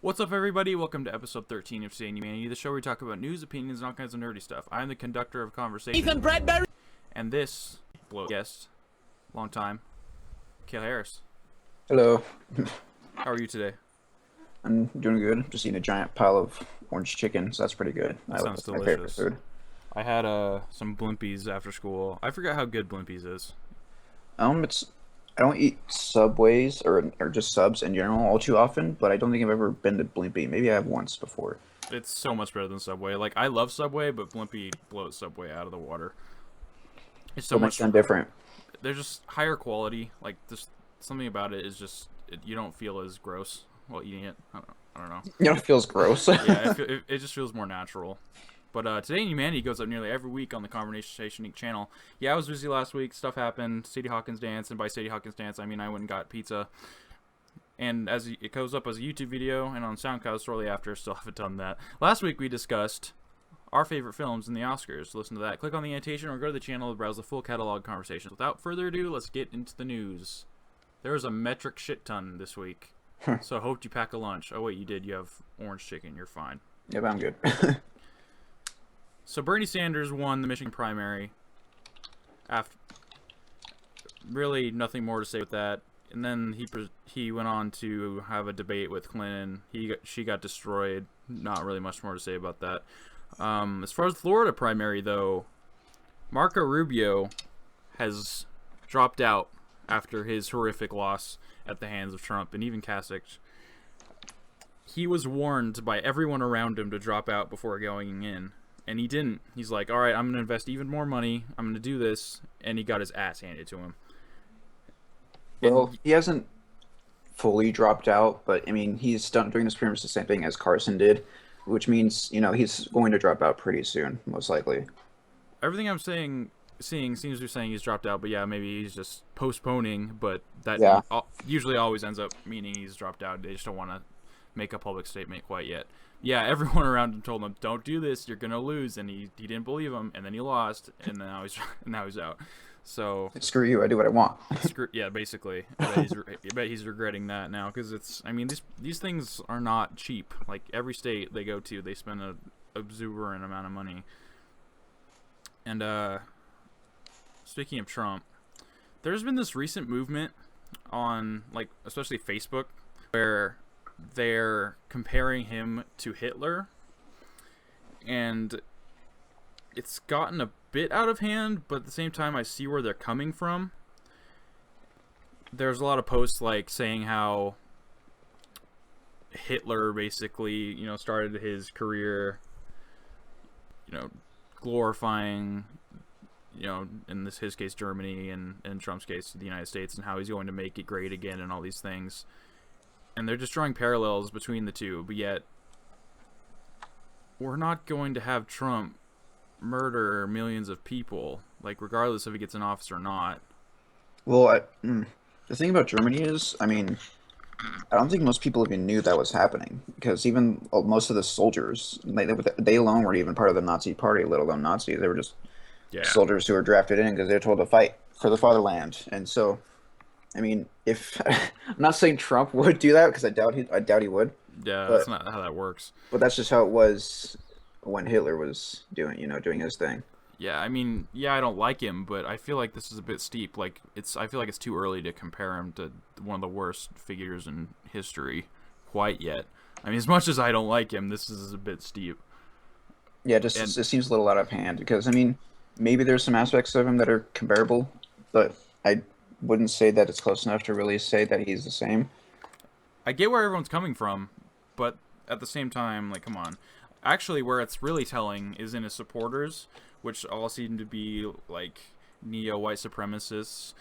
What's up, everybody? Welcome to episode 13 of Today in Humanity, the show where we talk about news, opinions, and all kinds of nerdy stuff. I'm the conductor of conversation. Ethan Bradbury! And this guest, long time, Kale Harris. Hello. How are you today? I'm doing good. Just eating a giant pile of orange chicken, so that's pretty good. That sounds That's my favorite delicious. food. I had some Blimpies after school. I forgot how good Blimpies is. I don't eat Subways or just subs in general all too often, but I don't think I've ever been to Blimpie. Maybe I have once before. It's so much better than Subway. Like, I love Subway, but Blimpie blows Subway out of the water. It's so What much makes them different? They're just higher quality. Like, just something about it is just you don't feel as gross while eating it. I don't know. You know, it feels gross. Yeah, it just feels more natural. But Today in Humanity goes up nearly every week on the Conversation Inc. channel. Yeah, I was busy last week. Stuff happened. Sadie Hawkins dance, and by Sadie Hawkins dance, I mean I went and got pizza. And as it goes up as a YouTube video and on SoundCloud shortly after, still haven't done that. Last week we discussed our favorite films in the Oscars. Listen to that. Click on the annotation or go to the channel to browse the full catalog conversations. Without further ado, let's get into the news. There was a metric shit ton this week. So I hoped you pack a lunch. Oh wait, you did. You have orange chicken. You're fine. Yep, I'm good. So Bernie Sanders won the Michigan primary. After really nothing more to say with that. And then he went on to have a debate with Clinton. She got destroyed. Not really much more to say about that. As far as the Florida primary though, Marco Rubio has dropped out after his horrific loss at the hands of Trump and even Kasich. He was warned by everyone around him to drop out before going in. And he didn't. He's like, all right, I'm going to invest even more money. I'm going to do this. And he got his ass handed to him. Well, he hasn't fully dropped out, but I mean, he's doing this pretty much the same thing as Carson did, which means, you know, he's going to drop out pretty soon, most likely. Everything I'm seeing seems to be saying he's dropped out, but yeah, maybe he's just postponing, but that usually always ends up meaning he's dropped out. They just don't want to make a public statement quite yet. Yeah, everyone around him told him, "Don't do this. You're gonna lose," and he didn't believe him, and then he lost, and now he's out. So Screw you! I do what I want. Yeah, basically. I bet he's regretting that now because I mean, these things are not cheap. Like every state they go to, they spend a exuberant amount of money. And speaking of Trump, there's been this recent movement on, like, especially Facebook, where they're comparing him to Hitler, and it's gotten a bit out of hand, but at the same time I see where they're coming from. There's a lot of posts like saying how Hitler basically, you know, started his career, you know, glorifying, you know, in his case Germany, and in Trump's case the United States, and how he's going to make it great again and all these things. And they're just drawing parallels between the two, but yet we're not going to have Trump murder millions of people, like, regardless if he gets in office or not. Well, the thing about Germany is, I mean, I don't think most people even knew that was happening, because even most of the soldiers, they alone weren't even part of the Nazi party, let alone Nazis. They were just soldiers who were drafted in because they were told to fight for the fatherland. And so, I mean, if I'm not saying Trump would do that, because I doubt he would. Yeah, that's not how that works. But that's just how it was when Hitler was doing his thing. Yeah, I mean, yeah, I don't like him, but I feel like this is a bit steep. Like, I feel like it's too early to compare him to one of the worst figures in history quite yet. I mean, as much as I don't like him, this is a bit steep. Yeah, it seems a little out of hand, because, I mean, maybe there's some aspects of him that are comparable, but I wouldn't say that it's close enough to really say that he's the same. I get where everyone's coming from, but at the same time, like, come on. Actually, where it's really telling is in his supporters, which all seem to be, like, neo-white supremacists.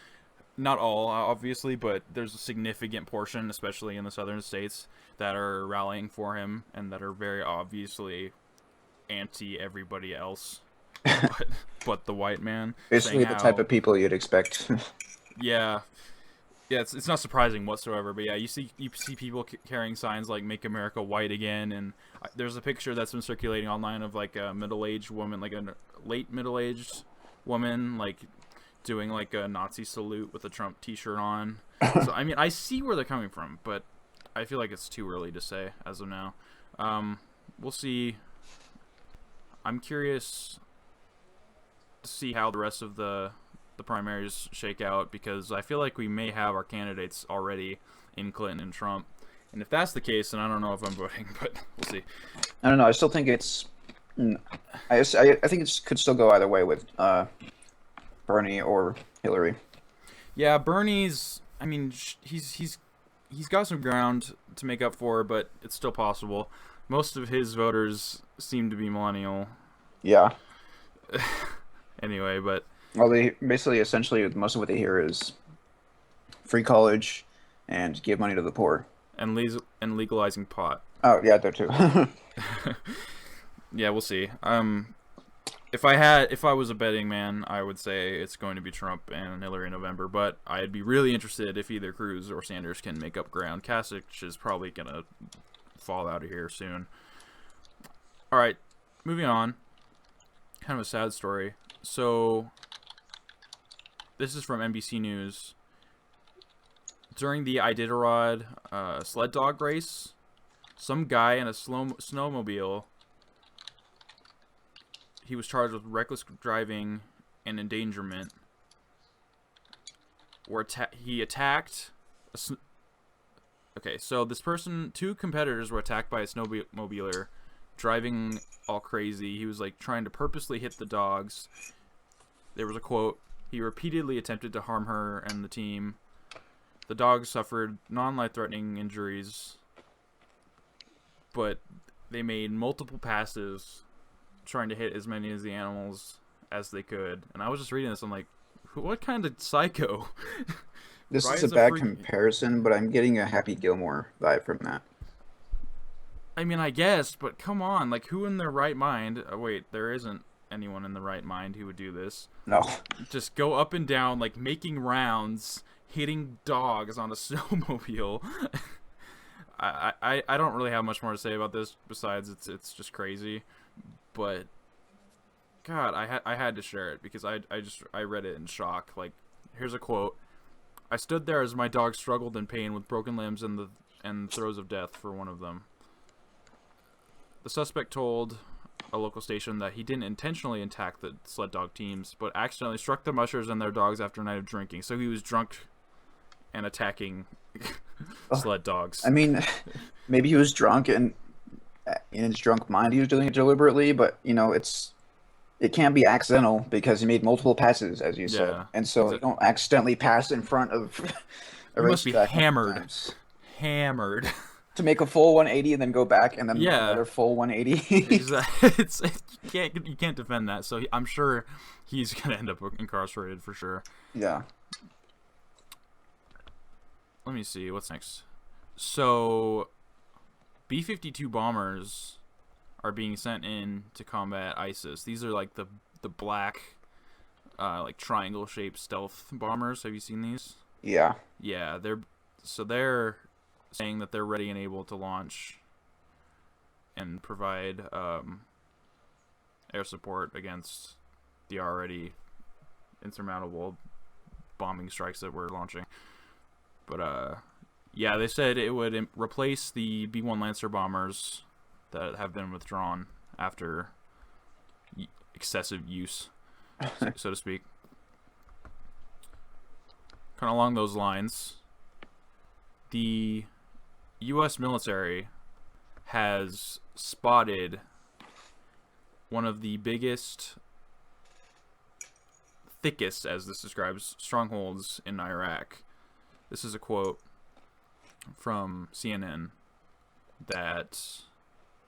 Not all, obviously, but there's a significant portion, especially in the southern states, that are rallying for him and that are very obviously anti-everybody else but the white man. Basically the type of people you'd expect. Yeah, it's not surprising whatsoever. But yeah, you see people carrying signs like "Make America White Again," and there's a picture that's been circulating online of, like, a middle-aged woman, like a late middle-aged woman, like, doing, like, a Nazi salute with a Trump T-shirt on. So I mean, I see where they're coming from, but I feel like it's too early to say as of now. We'll see. I'm curious to see how the rest of the primaries shake out, because I feel like we may have our candidates already in Clinton and Trump. And if that's the case, then I don't know if I'm voting, but we'll see. I don't know. I still think it's. I think it could still go either way with Bernie or Hillary. Yeah, Bernie's. I mean, he's got some ground to make up for, but it's still possible. Most of his voters seem to be millennial. Yeah. Anyway, but Well, they basically, essentially, most of what they hear is free college and give money to the poor. and legalizing pot. Oh, yeah, there too. Yeah, we'll see. If I was a betting man, I would say it's going to be Trump and Hillary in November. But I'd be really interested if either Cruz or Sanders can make up ground. Kasich is probably gonna fall out of here soon. All right, moving on. Kind of a sad story. So this is from NBC News. During the Iditarod sled dog race, some guy in a snowmobile, he was charged with reckless driving and endangerment. He attacked okay, so this person, two competitors were attacked by a snowmobiler driving all crazy. He was like trying to purposely hit the dogs. There was a quote: "He repeatedly attempted to harm her and the team. The dogs suffered non-life-threatening injuries, but they made multiple passes trying to hit as many of the animals as they could." And I was just reading this, I'm like, what kind of psycho? This is a bad comparison, but I'm getting a Happy Gilmore vibe from that. I mean, I guess, but come on, like, who in their right mind? Wait, there isn't anyone in the right mind who would do this. No. Just go up and down, like, making rounds, hitting dogs on a snowmobile. I don't really have much more to say about this besides it's just crazy. But God, I had to share it because I read it in shock. Like, here's a quote: "I stood there as my dog struggled in pain with broken limbs and throes of death for one of them." The suspect told a local station that he didn't intentionally attack the sled dog teams, but accidentally struck the mushers and their dogs after a night of drinking. So he was drunk and attacking sled dogs. I mean, maybe he was drunk and in his drunk mind he was doing it deliberately, but it can't be accidental because he made multiple passes, as you said, and so you don't accidentally pass in front of a racetrack. Must be hammered to make a full 180 and then go back and then another full 180. You can't defend that. So I'm sure he's gonna end up incarcerated for sure. Yeah. Let me see what's next. So B-52 bombers are being sent in to combat ISIS. These are like the black, like triangle-shaped stealth bombers. Have you seen these? Yeah. Yeah, they're saying that they're ready and able to launch and provide air support against the already insurmountable bombing strikes that we're launching. But yeah, they said it would replace the B-1 Lancer bombers that have been withdrawn after excessive use, so to speak. Kind of along those lines, the U.S. military has spotted one of the biggest, thickest, as this describes, strongholds in Iraq. This is a quote from CNN that,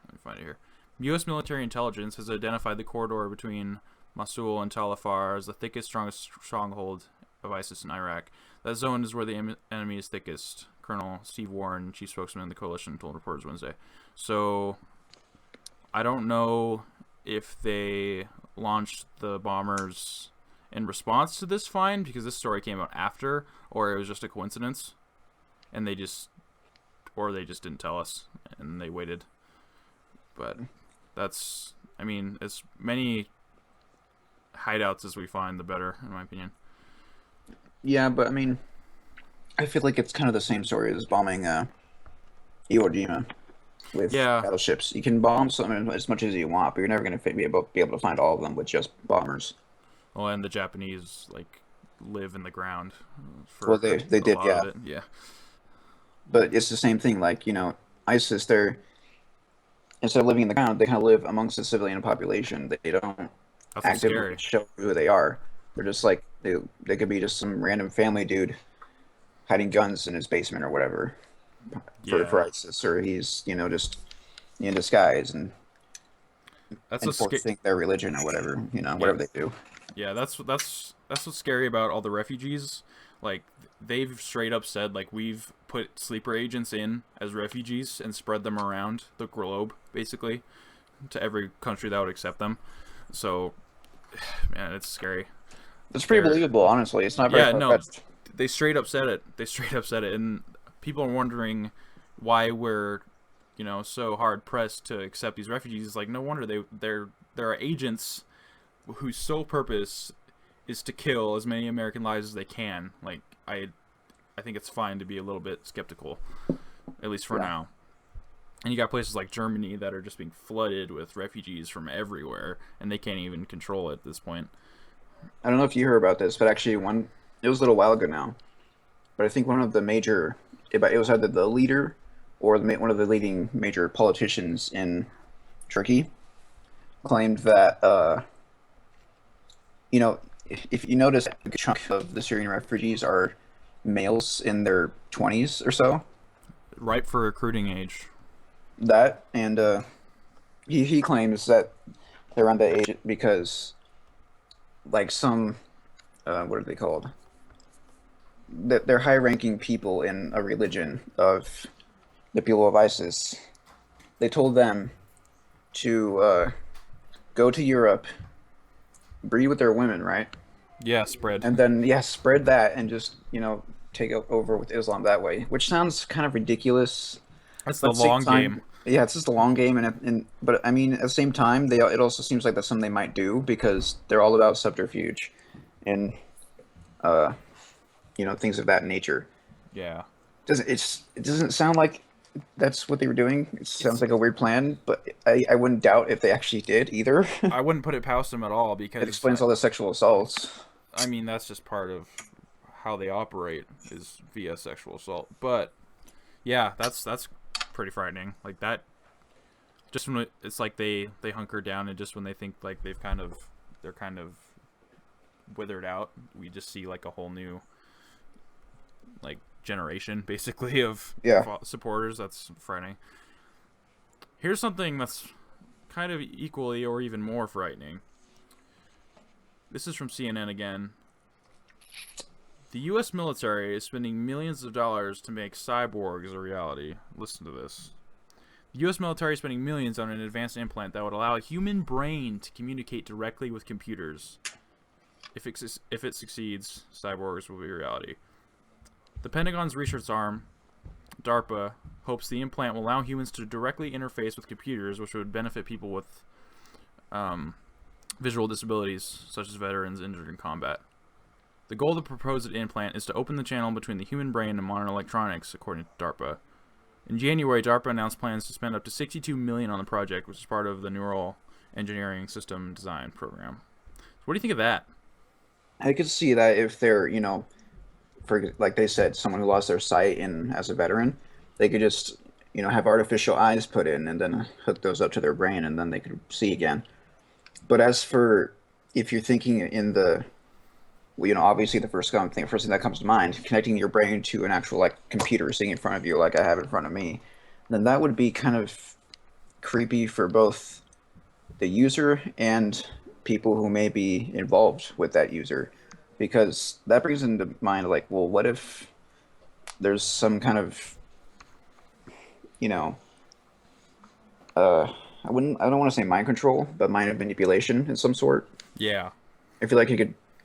let me find it here. U.S. military intelligence has identified the corridor between Mosul and Tal Afar as the thickest, strongest stronghold of ISIS in Iraq. That zone is where the enemy is thickest, Colonel Steve Warren, chief spokesman of the coalition, told reporters Wednesday. So, I don't know if they launched the bombers in response to this find, because this story came out after, or it was just a coincidence, and they just didn't tell us, and they waited. But that's, I mean, as many hideouts as we find, the better, in my opinion. Yeah, but I mean, I feel like it's kind of the same story as bombing Iwo Jima with Yeah. battleships. You can bomb some as much as you want, but you're never going to be able to find all of them with just bombers. Well, and the Japanese like live in the ground Well, for they a did, lot of yeah, it. Yeah. but it's the same thing. Like ISIS, they're instead of living in the ground, they kind of live amongst the civilian population. They don't That's what's actively scary. show who they are. They're just like they could be just some random family dude hiding guns in his basement or whatever for Yeah. ISIS, or he's just in disguise and That's a scary. enforcing their religion or whatever Yeah. whatever they do. Yeah, that's what's scary about all the refugees. Like they've straight up said like we've put sleeper agents in as refugees and spread them around the globe basically to every country that would accept them. So, man, it's scary. It's pretty They're believable, honestly. It's not very yeah, far no, fetched. they straight up said it. They straight up said it and people are wondering why we're so hard pressed to accept these refugees. It's like no wonder there are agents whose sole purpose is to kill as many American lives as they can. Like I think it's fine to be a little bit skeptical, at least for Yeah. now. And you got places like Germany that are just being flooded with refugees from everywhere, and they can't even control it at this point. I don't know if you heard about this, but actually it was a little while ago now. But I think one of the major it was either the leader or one of the leading major politicians in Turkey claimed that if you notice, a good chunk of the Syrian refugees are males in their 20s or so. Ripe for recruiting age. That and he claims that they're around that age because like some what are they called? That they're high-ranking people in a religion of the people of ISIS. They told them to go to Europe, breed with their women, right? Yeah, spread. And then yeah, spread that and just take over with Islam that way, which sounds kind of ridiculous. That's But the at the same long game. time, yeah, it's just a long game, and but I mean, at the same time, it also seems like that's something they might do because they're all about subterfuge, and uh, things of that nature. Yeah. It doesn't sound like that's what they were doing. It sounds It's like a weird plan, but I wouldn't doubt if they actually did either. I wouldn't put it past them at all It because explains all the sexual assaults. I mean that's just part of how they operate is via sexual assault. But yeah, that's pretty frightening. Like that, just when it's like they hunker down, and just when they think like they're kind of withered out, we just see like a whole new like generation basically of Yeah. supporters. That's frightening. Here's something that's kind of equally or even more frightening. This is from CNN again. The U.S. military is spending millions of dollars to make cyborgs a reality. Listen to this. The U.S. military is spending millions on an advanced implant that would allow a human brain to communicate directly with computers. If it succeeds, cyborgs will be a reality. The Pentagon's research arm, DARPA, hopes the implant will allow humans to directly interface with computers, which would benefit people with visual disabilities, such as veterans injured in combat. The goal of the proposed implant is to open the channel between the human brain and modern electronics, according to DARPA. In January, DARPA announced plans to spend up to $62 million on the project, which is part of the Neural Engineering System Design Program. So what do you think of that? I could see that if they're, for like they said, someone who lost their sight in as a veteran, they could just, have artificial eyes put in and then hook those up to their brain and then they could see again. But as for if you're thinking in the, well, obviously the first thing that comes to mind, connecting your brain to an actual like computer sitting in front of you, like I have in front of me, then that would be kind of creepy for both the user and people who may be involved with that user, because that brings into mind like, well, what if there's some kind of, you know, I don't want to say mind control, but mind manipulation in some sort. Yeah. I feel like there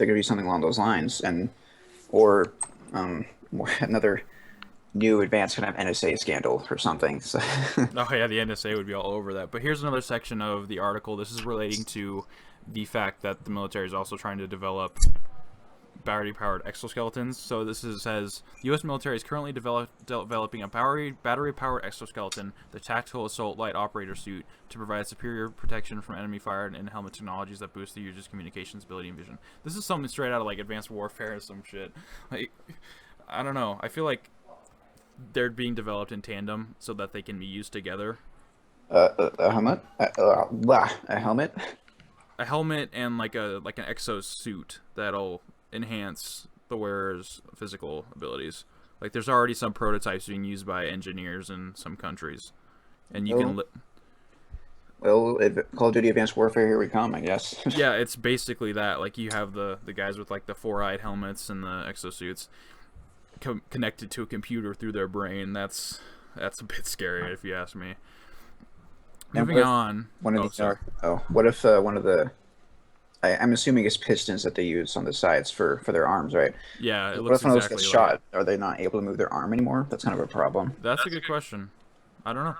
could be something along those lines, and or another new advanced kind of NSA scandal or something. So Oh yeah, the NSA would be all over that. But here's another section of the article. This is relating to the fact that the military is also trying to develop battery-powered exoskeletons. So says the U.S. military is currently developing a battery-powered exoskeleton, the Tactical Assault Light Operator Suit, to provide superior protection from enemy fire and helmet technologies that boost the user's communications ability and vision. This is something straight out of like Advanced Warfare or some shit. Like, I don't know. I feel like they're being developed in tandem so that they can be used together. A helmet? A helmet? A helmet and like an exosuit that'll enhance the wearer's physical abilities. Like there's already some prototypes being used by engineers in some countries, and you can. Well, Call of Duty Advanced Warfare, here we come, I guess. Yeah, it's basically that. Like you have the guys with like the 4-eyed helmets and the exosuits connected to a computer through their brain. That's a bit scary if you ask me. Moving on. What if one of the... I'm assuming it's pistons that they use on the sides for their arms, right? Yeah, it What looks if one of those exactly gets like shot? Are they not able to move their arm anymore? That's kind of a problem. That's a good question. I don't know.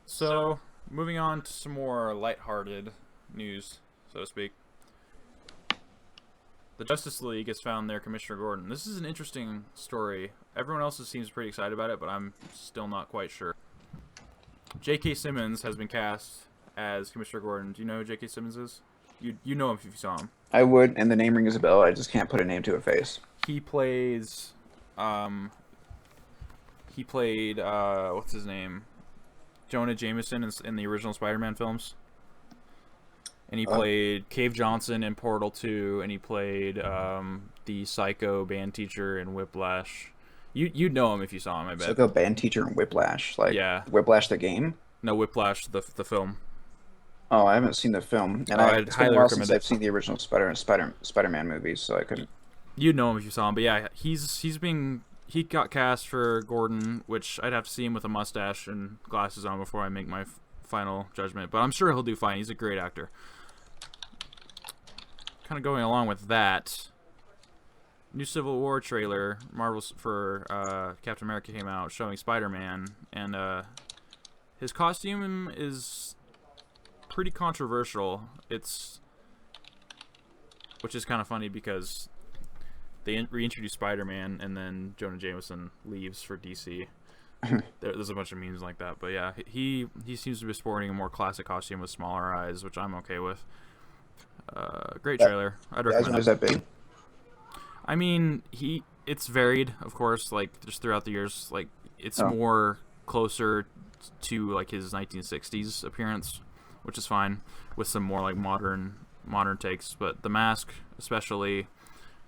So, moving on to some more lighthearted news, so to speak. The Justice League has found their Commissioner Gordon. This is an interesting story. Everyone else seems pretty excited about it, but I'm still not quite sure. J.K. Simmons has been cast as Commissioner Gordon. Do you know who J.K. Simmons is? You know him if you saw him. I would, and the name rings a bell. I just can't put a name to a face. He plays, what's his name? Jonah Jameson in the original Spider-Man films. And he played Cave Johnson in Portal 2, and he played the Psycho band teacher in Whiplash. You'd know him if you saw him, I bet. Psycho band teacher in Whiplash. Like, yeah. Whiplash the game? No, Whiplash the film. Oh, I haven't seen the film. And I'd highly recommend it. I've seen the original Spider-Man movies, so I couldn't... You'd know him if you saw him, but yeah, he got cast for Gordon, which I'd have to see him with a mustache and glasses on before I make my final judgment. But I'm sure he'll do fine. He's a great actor. Kind of going along with that, new Civil War trailer, Marvel's for Captain America came out showing Spider-Man, and his costume is pretty controversial. Which is kind of funny because they reintroduced Spider-Man and then Jonah Jameson leaves for DC. There's a bunch of memes like that, but yeah, he seems to be sporting a more classic costume with smaller eyes, which I'm okay with. Great trailer. I'd recommend it. Is that big? I mean, it's varied, of course, like just throughout the years. Like it's more closer to like his 1960s appearance, which is fine, with some more like modern takes. But the mask, especially,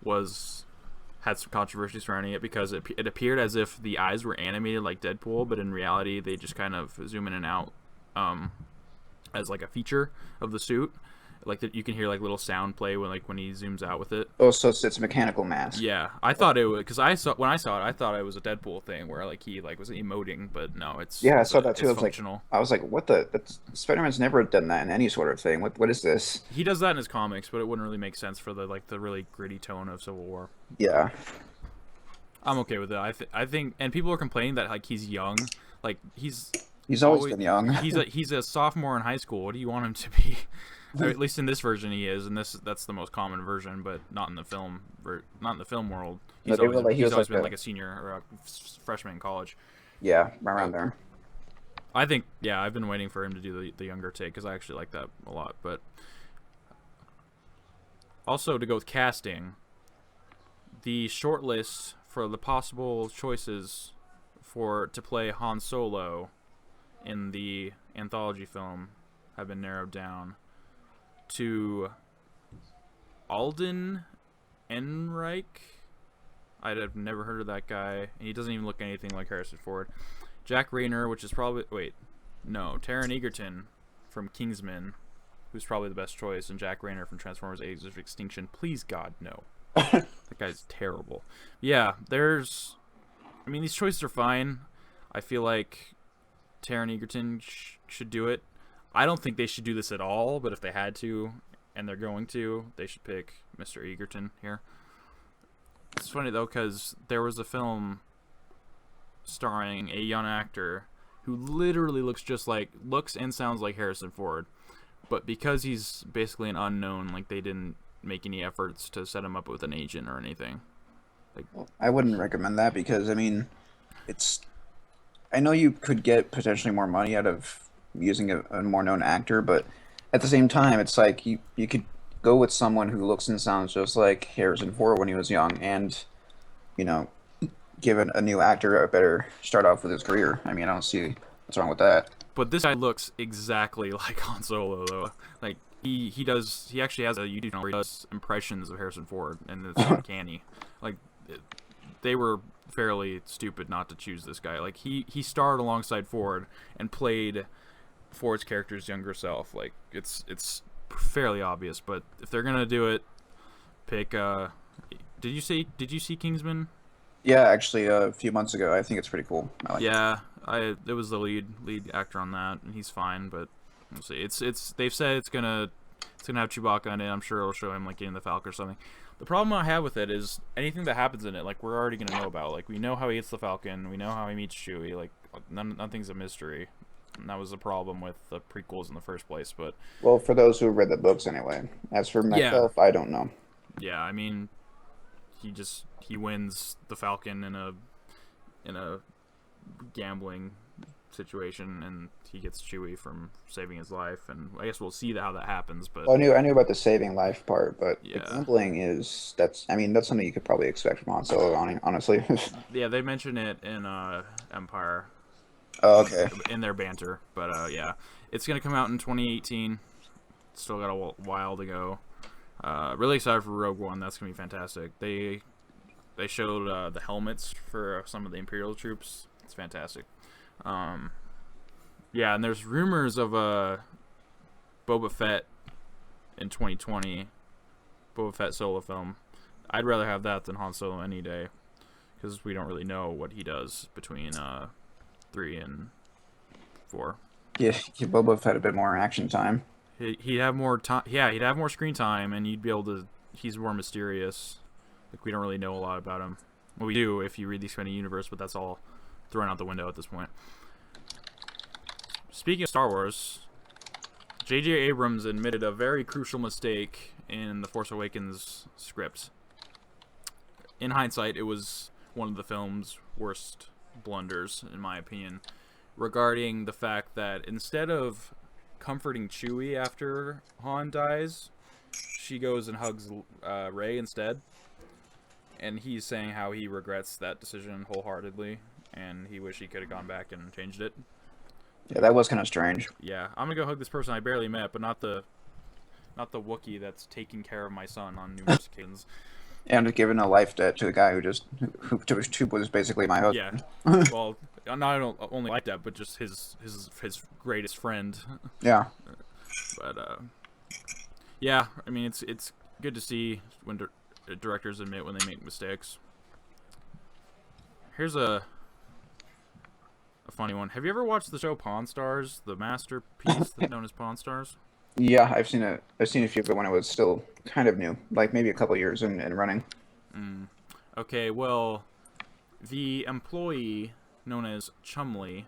had some controversy surrounding it because it appeared as if the eyes were animated like Deadpool, but in reality they just kind of zoom in and out as like a feature of the suit. Like that, you can hear like little sound play when he zooms out with it. Oh, so it's a mechanical mask. Yeah, I thought it was because when I saw it, I thought it was a Deadpool thing where like he like was emoting, but no, it's I saw that too. I was like, what the? Spider-Man's never done that in any sort of thing. What is this? He does that in his comics, but it wouldn't really make sense for the really gritty tone of Civil War. Yeah, I'm okay with it. I think, and people are complaining that like he's young, like he's always been young. he's a sophomore in high school. What do you want him to be? Or at least in this version he is, and that's the most common version, but not in the film world. He's always been like a senior or a freshman in college. Yeah, around there. I think I've been waiting for him to do the younger take because I actually like that a lot. But also to go with casting, the shortlist for the possible choices to play Han Solo in the anthology film have been narrowed down to Alden Ehrenreich. I'd have never heard of that guy, and he doesn't even look anything like Harrison Ford. Jack Rayner, which is probably Taron Egerton from Kingsman, who's probably the best choice, and Jack Rayner from Transformers: Age of Extinction. Please God, no. That guy's terrible. Yeah, these choices are fine. I feel like Taron Egerton should do it. I don't think they should do this at all, but if they had to, and they're going to, they should pick Mr. Egerton here. It's funny, though, because there was a film starring a young actor who literally looks and sounds like Harrison Ford, but because he's basically an unknown, like, they didn't make any efforts to set him up with an agent or anything. Like, I wouldn't recommend that because I mean, it's. I know you could get potentially more money out of using a more known actor, but at the same time, it's like you could go with someone who looks and sounds just like Harrison Ford when he was young, and you know, give a new actor a better start off with his career. I mean, I don't see what's wrong with that. but this guy looks exactly like Han Solo, though. Like he actually has a YouTube channel where he does impressions of Harrison Ford, and it's uncanny. Like they were fairly stupid not to choose this guy. Like he starred alongside Ford and played Ford's character's younger self. Like it's fairly obvious, but if they're gonna do it, pick. Did you see Kingsman? Yeah, actually, a few months ago, I think it's pretty cool. I like it. Yeah, it was the lead actor on that, and he's fine. But we'll see. It's they've said it's gonna have Chewbacca in it. I'm sure it'll show him like getting the Falcon or something. The problem I have with it is anything that happens in it, like we're already gonna know about. Like we know how he gets the Falcon, we know how he meets Chewie. Like nothing's a mystery. And that was the problem with the prequels in the first place. But Well, for those who read the books anyway. As for myself, I don't know. yeah, I mean, he wins the Falcon in a gambling situation, and he gets Chewie from saving his life. And I guess we'll see how that happens. But Well, I knew about the saving life part, but the yeah, gambling is that's something you could probably expect from Han Solo, honestly. yeah, they mention it in Empire. Oh, okay. In their banter, but yeah, it's gonna come out in 2018. Still got a while to go. Really excited for Rogue One. That's gonna be fantastic. They showed the helmets for some of the Imperial troops. It's fantastic. Yeah, and there's rumors of a Boba Fett in 2020, Boba Fett solo film. I'd rather have that than Han Solo any day, because we don't really know what he does between 3 and 4. Yeah, give Boba Fett a bit more action time. He'd have more time. Yeah, he'd have more screen time, and you'd be able to. He's more mysterious. Like we don't really know a lot about him. Well, we do if you read the expanded universe, but that's all thrown out the window at this point. Speaking of Star Wars, J.J. Abrams admitted a very crucial mistake in the Force Awakens script. In hindsight, it was one of the film's worst blunders, in my opinion, regarding the fact that instead of comforting Chewie after Han dies, she goes and hugs Rey instead. And he's saying how he regrets that decision wholeheartedly, and he wish he could have gone back and changed it. Yeah, that was kind of strange. Yeah, I'm gonna go hug this person I barely met, but not the Wookiee that's taking care of my son on numerous occasions. And giving a life debt to the guy who was basically my husband. Yeah, well, not only like that, but just his greatest friend. Yeah. But yeah, I mean it's good to see when directors admit when they make mistakes. Here's a funny one. Have you ever watched the show Pawn Stars, the masterpiece known as Pawn Stars? Yeah, I've seen it. I've seen a few of it when it was still kind of new, like maybe a couple years in running. Okay, well, the employee known as Chumley,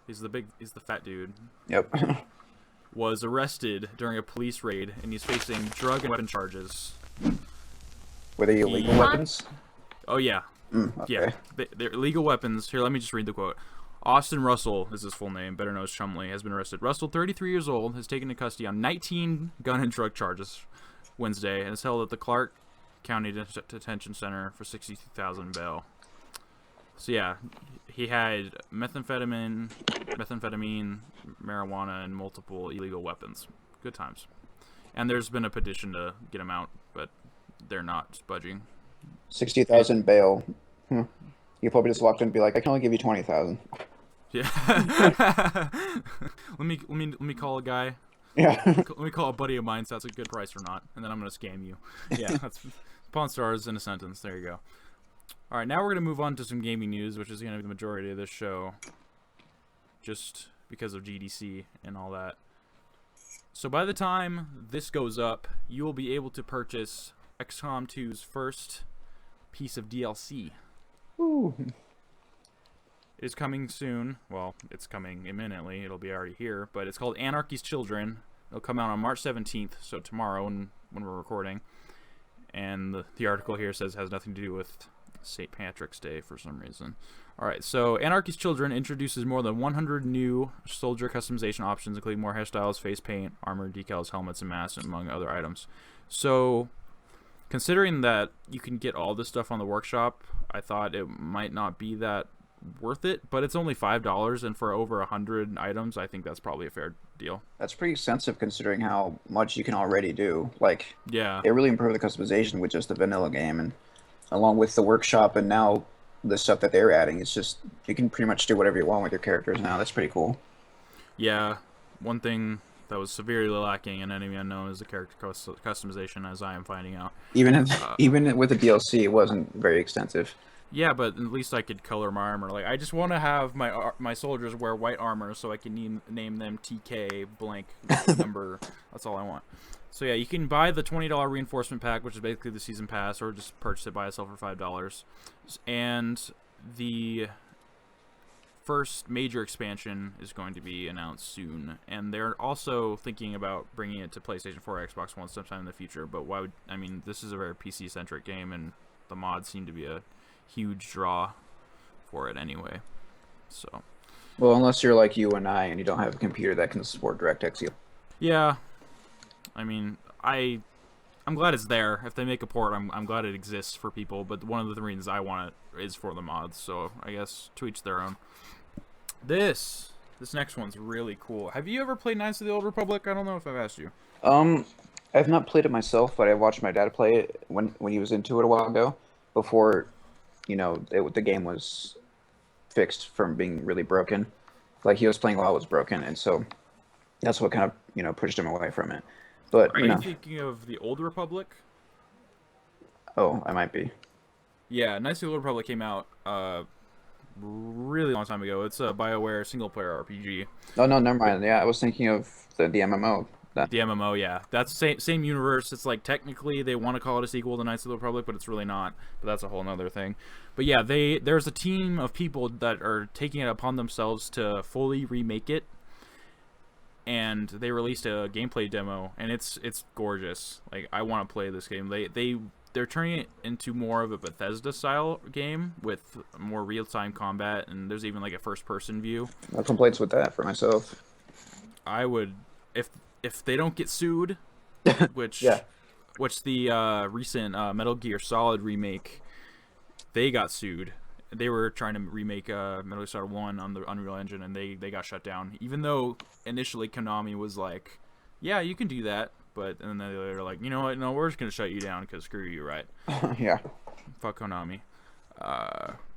he's the fat dude, Yep. was arrested during a police raid, and he's facing drug and weapon charges. Were they illegal weapons? Oh yeah, Okay. yeah, they're illegal weapons. Here, let me just read the quote. Austin Russell is his full name, better known as Chumley, has been arrested. Russell, 33 years old, has taken into custody on 19 gun and drug charges Wednesday and is held at the Clark County Detention Center for $62,000 bail. So yeah, he had methamphetamine, marijuana, and multiple illegal weapons. Good times. And there's been a petition to get him out, but they're not budging. 60,000 bail. You probably just walked in and be like, I can only give you 20,000. Yeah. let me call a guy. Yeah. Let me call a buddy of mine. So that's a good price or not, and then I'm gonna scam you. Yeah, that's Pawn Stars in a sentence. There you go. All right, now we're gonna move on to some gaming news, which is gonna be the majority of this show, just because of GDC and all that. So by the time this goes up, you will be able to purchase XCOM 2's first piece of DLC. Ooh. It is coming soon. Well, it's coming imminently. It'll be already here. But it's called Anarchy's Children. It'll come out on March 17th, so tomorrow when we're recording. And the article here says it has nothing to do with St. Patrick's Day for some reason. All right, so Anarchy's Children introduces more than 100 new soldier customization options, including more hairstyles, face paint, armor, decals, helmets, and masks, among other items. So, considering that you can get all this stuff on the workshop, I thought it might not be that worth it, but it's only $5, and for over 100 items, I think that's probably a fair deal. That's pretty extensive considering how much you can already do. Like, Yeah. it really improved the customization with just the vanilla game, and along with the workshop and now the stuff that they're adding, it's just you can pretty much do whatever you want with your characters now. That's pretty cool. Yeah. One thing that was severely lacking in Enemy Unknown is the character customization, as I am finding out. Even with the DLC, it wasn't very extensive. Yeah, but at least I could color my armor. Like, I just want to have my soldiers wear white armor so I can name them TK blank number. That's all I want. So yeah, you can buy the $20 reinforcement pack, which is basically the season pass, or just purchase it by itself for $5. And the first major expansion is going to be announced soon, and they're also thinking about bringing it to PlayStation 4 or Xbox One sometime in the future. But why would this is a very PC-centric game, and the mods seem to be a huge draw for it anyway. So, well, unless you're like you and I, and you don't have a computer that can support DirectX. Yeah, I'm glad it's there. If they make a port, I'm glad it exists for people. But one of the reasons I want it is for the mods. So I guess to each their own. This next one's really cool. Have you ever played Knights of the Old Republic? I don't know if I've asked you. I've not played it myself, but I watched my dad play it when he was into it a while ago, before, the game was fixed from being really broken. Like, he was playing while it was broken, and so that's what kind of, pushed him away from it. But, Are you thinking of the Old Republic? Oh, I might be. Yeah, Knights of the Old Republic came out really long time ago. It's a BioWare single-player RPG. Oh, no, never mind. Yeah, I was thinking of the MMO. The MMO, yeah. That's same universe. It's like technically they want to call it a sequel to Knights of the Republic, but it's really not. But that's a whole nother thing. But yeah, there's a team of people that are taking it upon themselves to fully remake it. And they released a gameplay demo, and it's gorgeous. Like, I want to play this game. They're turning it into more of a Bethesda style game with more real-time combat, and there's even like a first-person view. No complaints with that for myself. I would, if they don't get sued, which yeah. which the recent Metal Gear Solid remake, they got sued. They were trying to remake Metal Gear Solid 1 on the Unreal Engine, and they got shut down. Even though initially Konami was like, yeah, you can do that. But and then they were like, you know what? No, we're just going to shut you down because screw you, right? Yeah. Fuck Konami.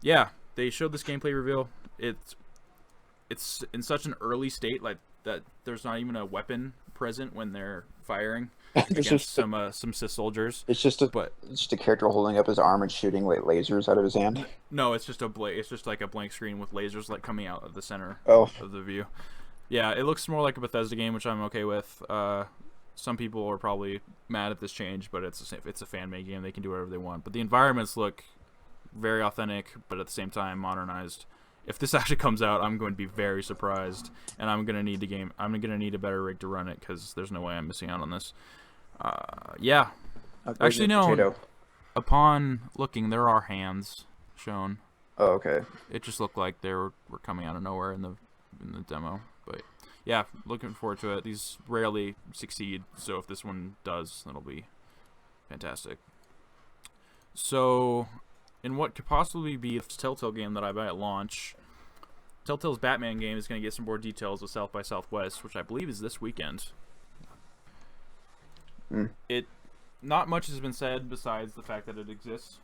Yeah, they showed this gameplay reveal. It's in such an early state, like that there's not even a weapon present when they're firing against some Sith soldiers. It's just a character holding up his arm and shooting lasers out of his hand. No, it's just it's just like a blank screen with lasers like coming out of the center of the view. Yeah, it looks more like a Bethesda game, which I'm okay with. Some people are probably mad at this change, but it's a fan-made game. They can do whatever they want. But the environments look very authentic, but at the same time modernized. If this actually comes out, I'm going to be very surprised, and I'm gonna need a better rig to run it because there's no way I'm missing out on this. Yeah. Actually, no. Upon looking, there are hands shown. Oh, okay. It just looked like they were coming out of nowhere in the demo, but. Yeah, looking forward to it. These rarely succeed, so if this one does, that'll be fantastic. So, in what could possibly be a Telltale game that I buy at launch, Telltale's Batman game is going to get some more details with South by Southwest, which I believe is this weekend. Not much has been said besides the fact that it exists.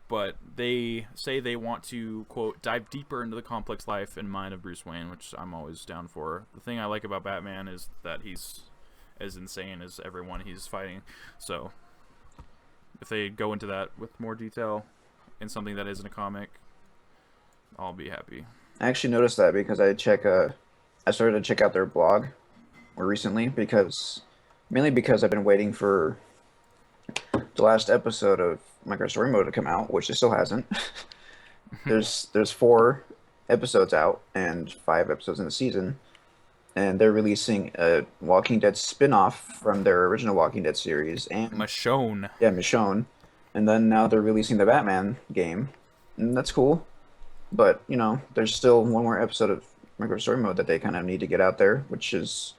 But they say they want to, quote, dive deeper into the complex life and mind of Bruce Wayne, which I'm always down for. The thing I like about Batman is that he's as insane as everyone he's fighting. So, if they go into that with more detail in something that isn't a comic, I'll be happy. I actually noticed that because I started to check out their blog more recently mainly because I've been waiting for the last episode of Minecraft Story Mode to come out, which it still hasn't. There's 4 episodes out and 5 episodes in the season, and they're releasing a Walking Dead spin-off from their original Walking Dead series, and Michonne. yeah, Michonne, and then now they're releasing the Batman game, and that's cool. But there's still one more episode of regular story mode that they kind of need to get out there, which is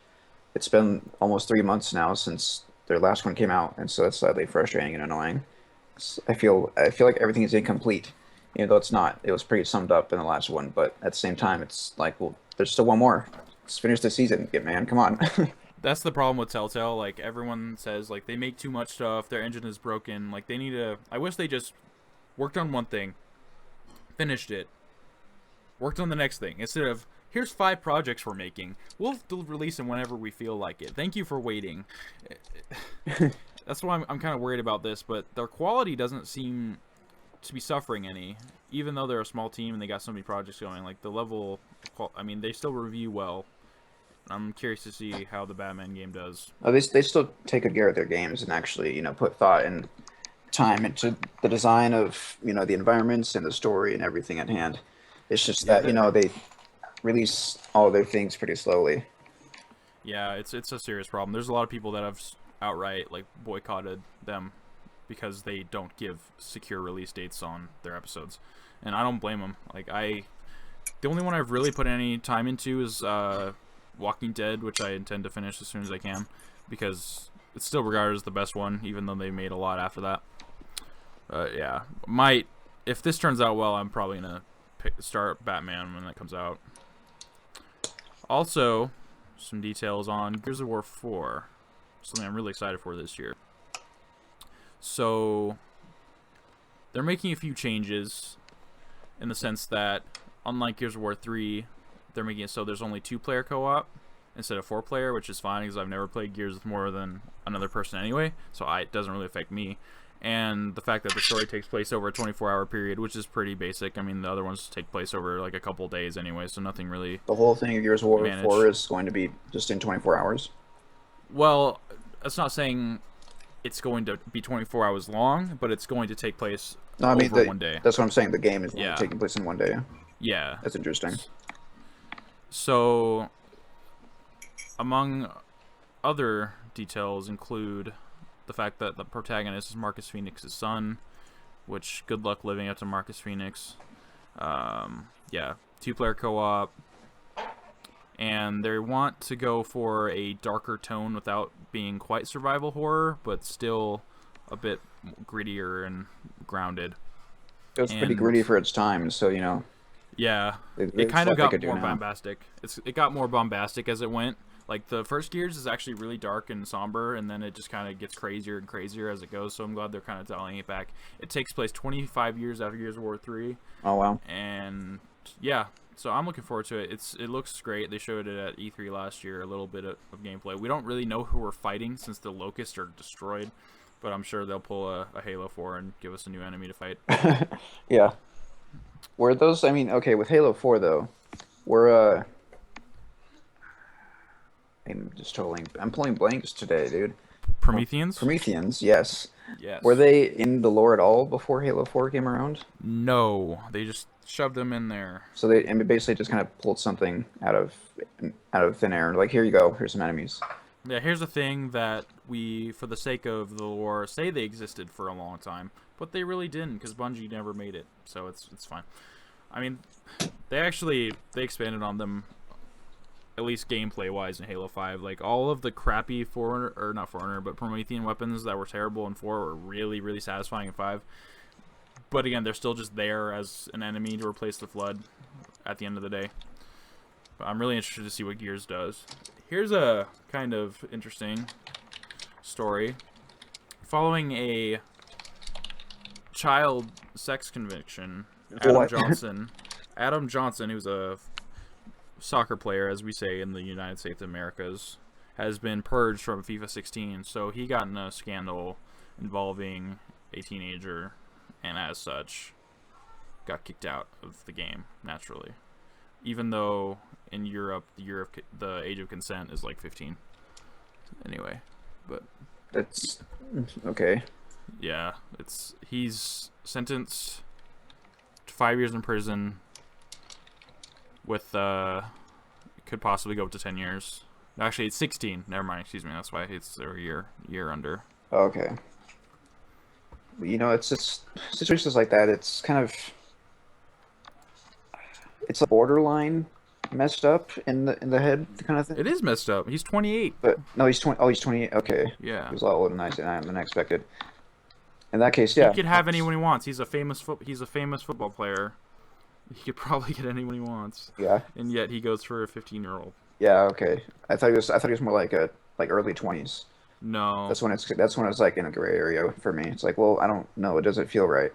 it's been almost 3 months now since their last one came out, and so that's slightly frustrating and annoying. I feel like everything is incomplete, even though it's not. It was pretty summed up in the last one, but at the same time, it's like, well, there's still one more. Let's finish the season, get man. Come on. That's the problem with Telltale. Like, everyone says, like, they make too much stuff. Their engine is broken. Like, they need to... I wish they just worked on one thing, finished it, worked on the next thing, instead of, here's 5 projects we're making. We'll release them whenever we feel like it. Thank you for waiting. That's why I'm kind of worried about this, but their quality doesn't seem to be suffering any. Even though they're a small team and they got so many projects going, like, the level... I mean, they still review well. I'm curious to see how the Batman game does. Oh, they still take good care of their games and actually put thought and time into the design of the environments and the story and everything at hand. It's just Yeah, that they release all their things pretty slowly. yeah, it's a serious problem. There's a lot of people that have outright like boycotted them because they don't give secure release dates on their episodes, and I don't blame them. Like the only one I've really put any time into is Walking Dead, which I intend to finish as soon as I can, because it's still regarded as the best one, even though they made a lot after that. Yeah, if this turns out well, I'm probably gonna start Batman when that comes out. Also, some details on Gears of War 4, something I'm really excited for this year. So, they're making a few changes in the sense that, unlike Gears of War 3, they're making it so there's only 2-player co-op instead of 4-player, which is fine because I've never played Gears with more than another person anyway, so it doesn't really affect me. And the fact that the story takes place over a 24-hour period, which is pretty basic. I mean, the other ones take place over like a couple days anyway, so nothing really The whole thing of Gears of War managed. 4 is going to be just in 24 hours. Well, that's not saying it's going to be 24 hours long, but it's going to take place No, I mean over one day. that's what I'm saying. The game is only Yeah. taking place in one day. Yeah. That's interesting. So, among other details include the fact that the protagonist is Marcus Phoenix's son, which good luck living up to Marcus Phoenix. Yeah, 2-player co-op, and they want to go for a darker tone without being quite survival horror, but still a bit grittier and grounded. It was pretty gritty for its time, so yeah, it's it kind of what they got could do more now. bombastic. It got more bombastic as it went. Like, the first Gears is actually really dark and somber, and then it just kind of gets crazier and crazier as it goes, so I'm glad they're kind of dialing it back. It takes place 25 years after Gears of War 3. Oh, wow. And, yeah, so I'm looking forward to it. It looks great. They showed it at E3 last year, a little bit of gameplay. We don't really know who we're fighting since the Locusts are destroyed, but I'm sure they'll pull a Halo 4 and give us a new enemy to fight. Yeah. Were those, I mean, okay, with Halo 4, though, were, I'm pulling blanks today, dude. Prometheans? Prometheans, yes. Yes. Were they in the lore at all before Halo 4 came around? No, they just shoved them in there. So they basically just kind of pulled something out of thin air. Like, here you go, here's some enemies. Yeah, here's a thing that we, for the sake of the lore, say they existed for a long time, but they really didn't because Bungie never made it, so it's fine. I mean, they expanded on them, at least gameplay-wise, in Halo 5. Like, all of the crappy Promethean weapons that were terrible in 4 were really, really satisfying in 5. But again, they're still just there as an enemy to replace the Flood at the end of the day. But I'm really interested to see what Gears does. Here's a kind of interesting story. Following a child sex conviction, Adam Johnson, who's a soccer player, as we say in the United States of Americas, has been purged from FIFA 16. So he got in a scandal involving a teenager, and as such, got kicked out of the game, naturally. Even though in Europe, the age of consent is like 15. Anyway, but That's okay. yeah, he's sentenced to 5 years in prison with could possibly go up to 10 years. Actually, it's 16. Never mind. Excuse me. That's why it's a year under. Okay. It's just situations like that. It's kind of it's like borderline messed up in the head kind of thing. It is messed up. He's 28. But no, he's 20. Oh, he's 28. Okay, Yeah. he was a lot older than I expected. In that case, He yeah, could have anyone he wants. He's a famous football player. He could probably get anyone he wants. yeah, And yet he goes for a 15-year-old. yeah. Okay, I thought he was more like early 20s. No. That's when it's like in a gray area for me. It's like, well, I don't know. It doesn't feel right.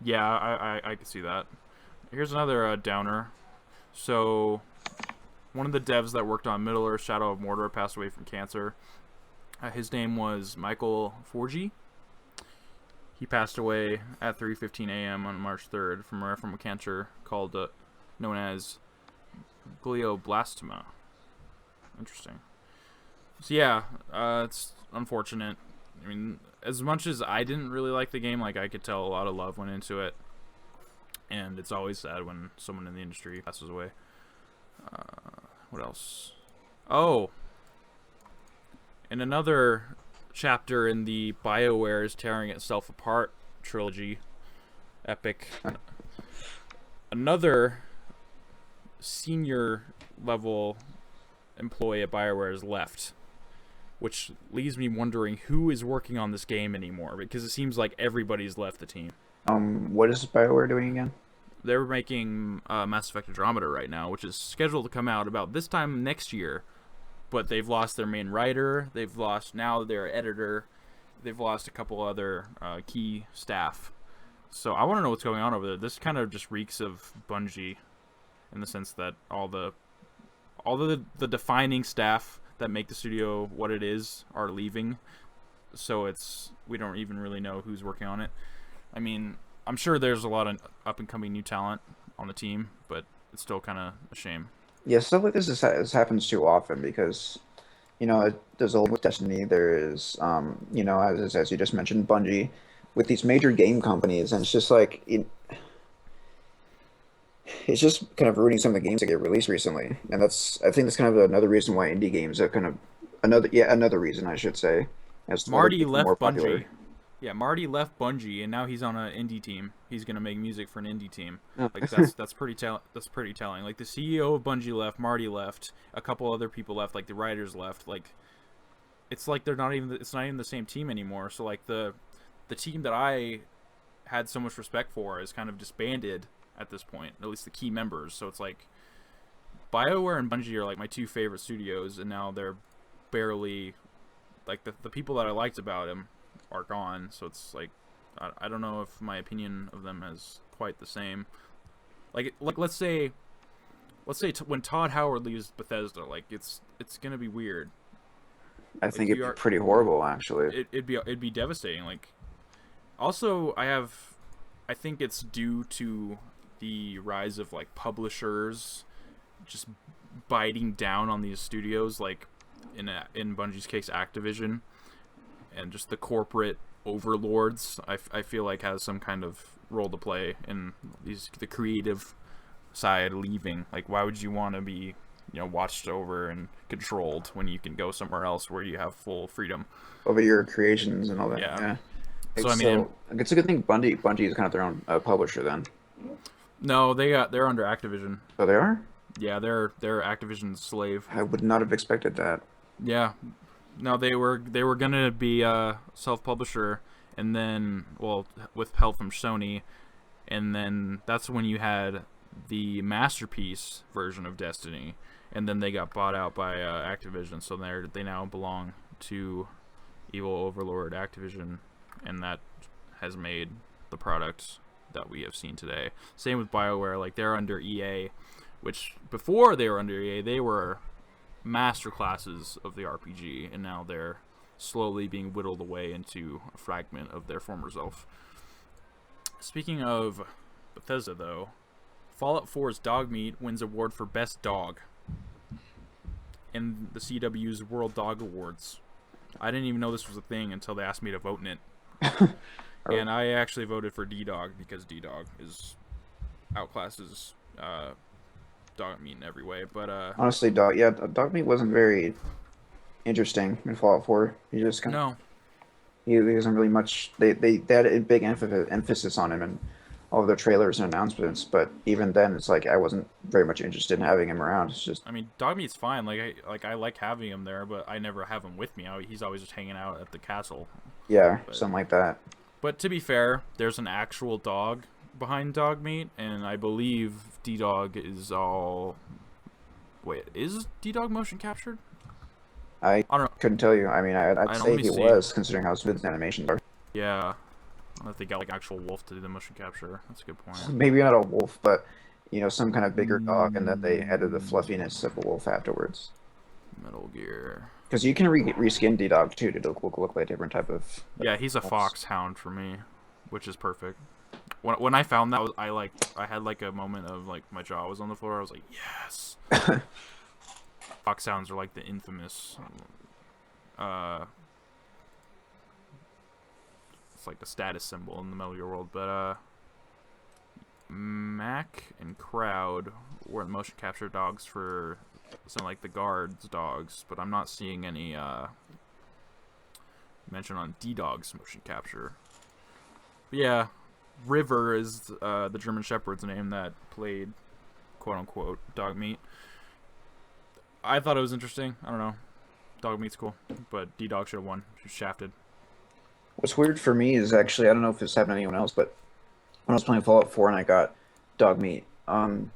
Yeah, I can see that. Here's another downer. So, one of the devs that worked on Middle Earth: Shadow of Mordor passed away from cancer. His name was Michael Forgy. He passed away at 3:15 a.m. on March 3rd from a cancer called known as glioblastoma. Interesting. So yeah, it's unfortunate. I mean, as much as I didn't really like the game, like I could tell a lot of love went into it, and it's always sad when someone in the industry passes away. What else? Oh, in another chapter in the BioWare is tearing itself apart trilogy, epic. Another senior level employee at BioWare has left, which leaves me wondering who is working on this game anymore, because it seems like everybody's left the team. What is BioWare doing again? They're making Mass Effect Andromeda right now, which is scheduled to come out about this time next year, but they've lost their main writer, they've lost now their editor, they've lost a couple other key staff. So I want to know what's going on over there. This kind of just reeks of Bungie, in the sense that all the defining staff that make the studio what it is are leaving, so we don't even really know who's working on it. I mean, I'm sure there's a lot of up and coming new talent on the team, but it's still kind of a shame. Yeah, stuff like this happens too often because, there's a with Destiny. There is, as you just mentioned, Bungie, with these major game companies, and it's just like it's just kind of ruining some of the games that get released recently, and I think that's kind of another reason why indie games are kind of another reason I should say as to why they're Marty becoming left more Bungie. popular. Yeah, Marty left Bungie, and now he's on an indie team. He's gonna make music for an indie team. Oh. Like that's pretty telling. Like the CEO of Bungie left, Marty left, a couple other people left, like the writers left. Like it's like it's not even the same team anymore. So like the team that I had so much respect for is kind of disbanded at this point. At least the key members. So it's like BioWare and Bungie are like my two favorite studios, and now they're barely like the people that I liked about him are gone. So it's like I don't know if my opinion of them is quite the same. Like let's say when Todd Howard leaves Bethesda, like it's gonna be weird. I think it'd be pretty horrible, actually. It'd be devastating. Like also I think it's due to the rise of like publishers just biting down on these studios, like in Bungie's case Activision, and just the corporate overlords. I feel like has some kind of role to play in the creative side leaving. Like why would you want to be watched over and controlled when you can go somewhere else where you have full freedom Over your creations and all that? Yeah. So I mean, it's a good thing Bungie is kind of their own publisher then. no, they're under Activision. Oh, they are? Yeah, they're Activision's slave. I would not have expected that. Yeah, no, they were gonna be a self-publisher, and then with help from Sony, and then that's when you had the Masterpiece version of Destiny, and then they got bought out by Activision, so they now belong to evil overlord Activision, and that has made the product that we have seen today. Same with BioWare, like they're under EA, which before they were under EA, they were master classes of the RPG, and now they're slowly being whittled away into a fragment of their former self. Speaking of Bethesda, though, Fallout 4's Dogmeat wins award for Best Dog in the CW's World Dog Awards. I didn't even know this was a thing until they asked me to vote in it. And I actually voted for D-Dog because D-Dog outclasses dog meat in every way. But Honestly, dog meat wasn't very interesting in Fallout 4. He just kind of no, he wasn't really much. They had a big emphasis on him in all of their trailers and announcements, but even then, it's like I wasn't very much interested in having him around. It's just I mean, dog meat's fine. I like having him there, but I never have him with me. He's always just hanging out at the castle. yeah, But something like that. But to be fair, there's an actual dog behind dog meat, and I believe D-Dog is all. Wait, is D-Dog motion captured? I I don't know. couldn't tell you. I mean, I'd I say only he see. was, considering how smooth his animations are. Yeah, I don't know if they got like actual wolf to do the motion capture. That's a good point. Maybe not a wolf, but some kind of bigger dog, and then they added the fluffiness of a wolf afterwards. Metal Gear. Because you can reskin D-Dog too to look like a different type of. Yeah, he's a foxhound for me, which is perfect. When I found that, I had like a moment of like my jaw was on the floor. I was like, yes. Foxhounds are like the infamous. It's like a status symbol in the Metal Gear world, but Mac and Crowd were motion capture dogs for some like the guards dogs, but I'm not seeing any mention on D-Dog's motion capture. But yeah, River is the German Shepherd's name that played quote unquote dog meat. I thought it was interesting. I don't know. Dog meat's cool, but D-Dog should have won. She was shafted. What's weird for me is actually I don't know if this happened to anyone else, but when I was playing Fallout 4 and I got dog meat, when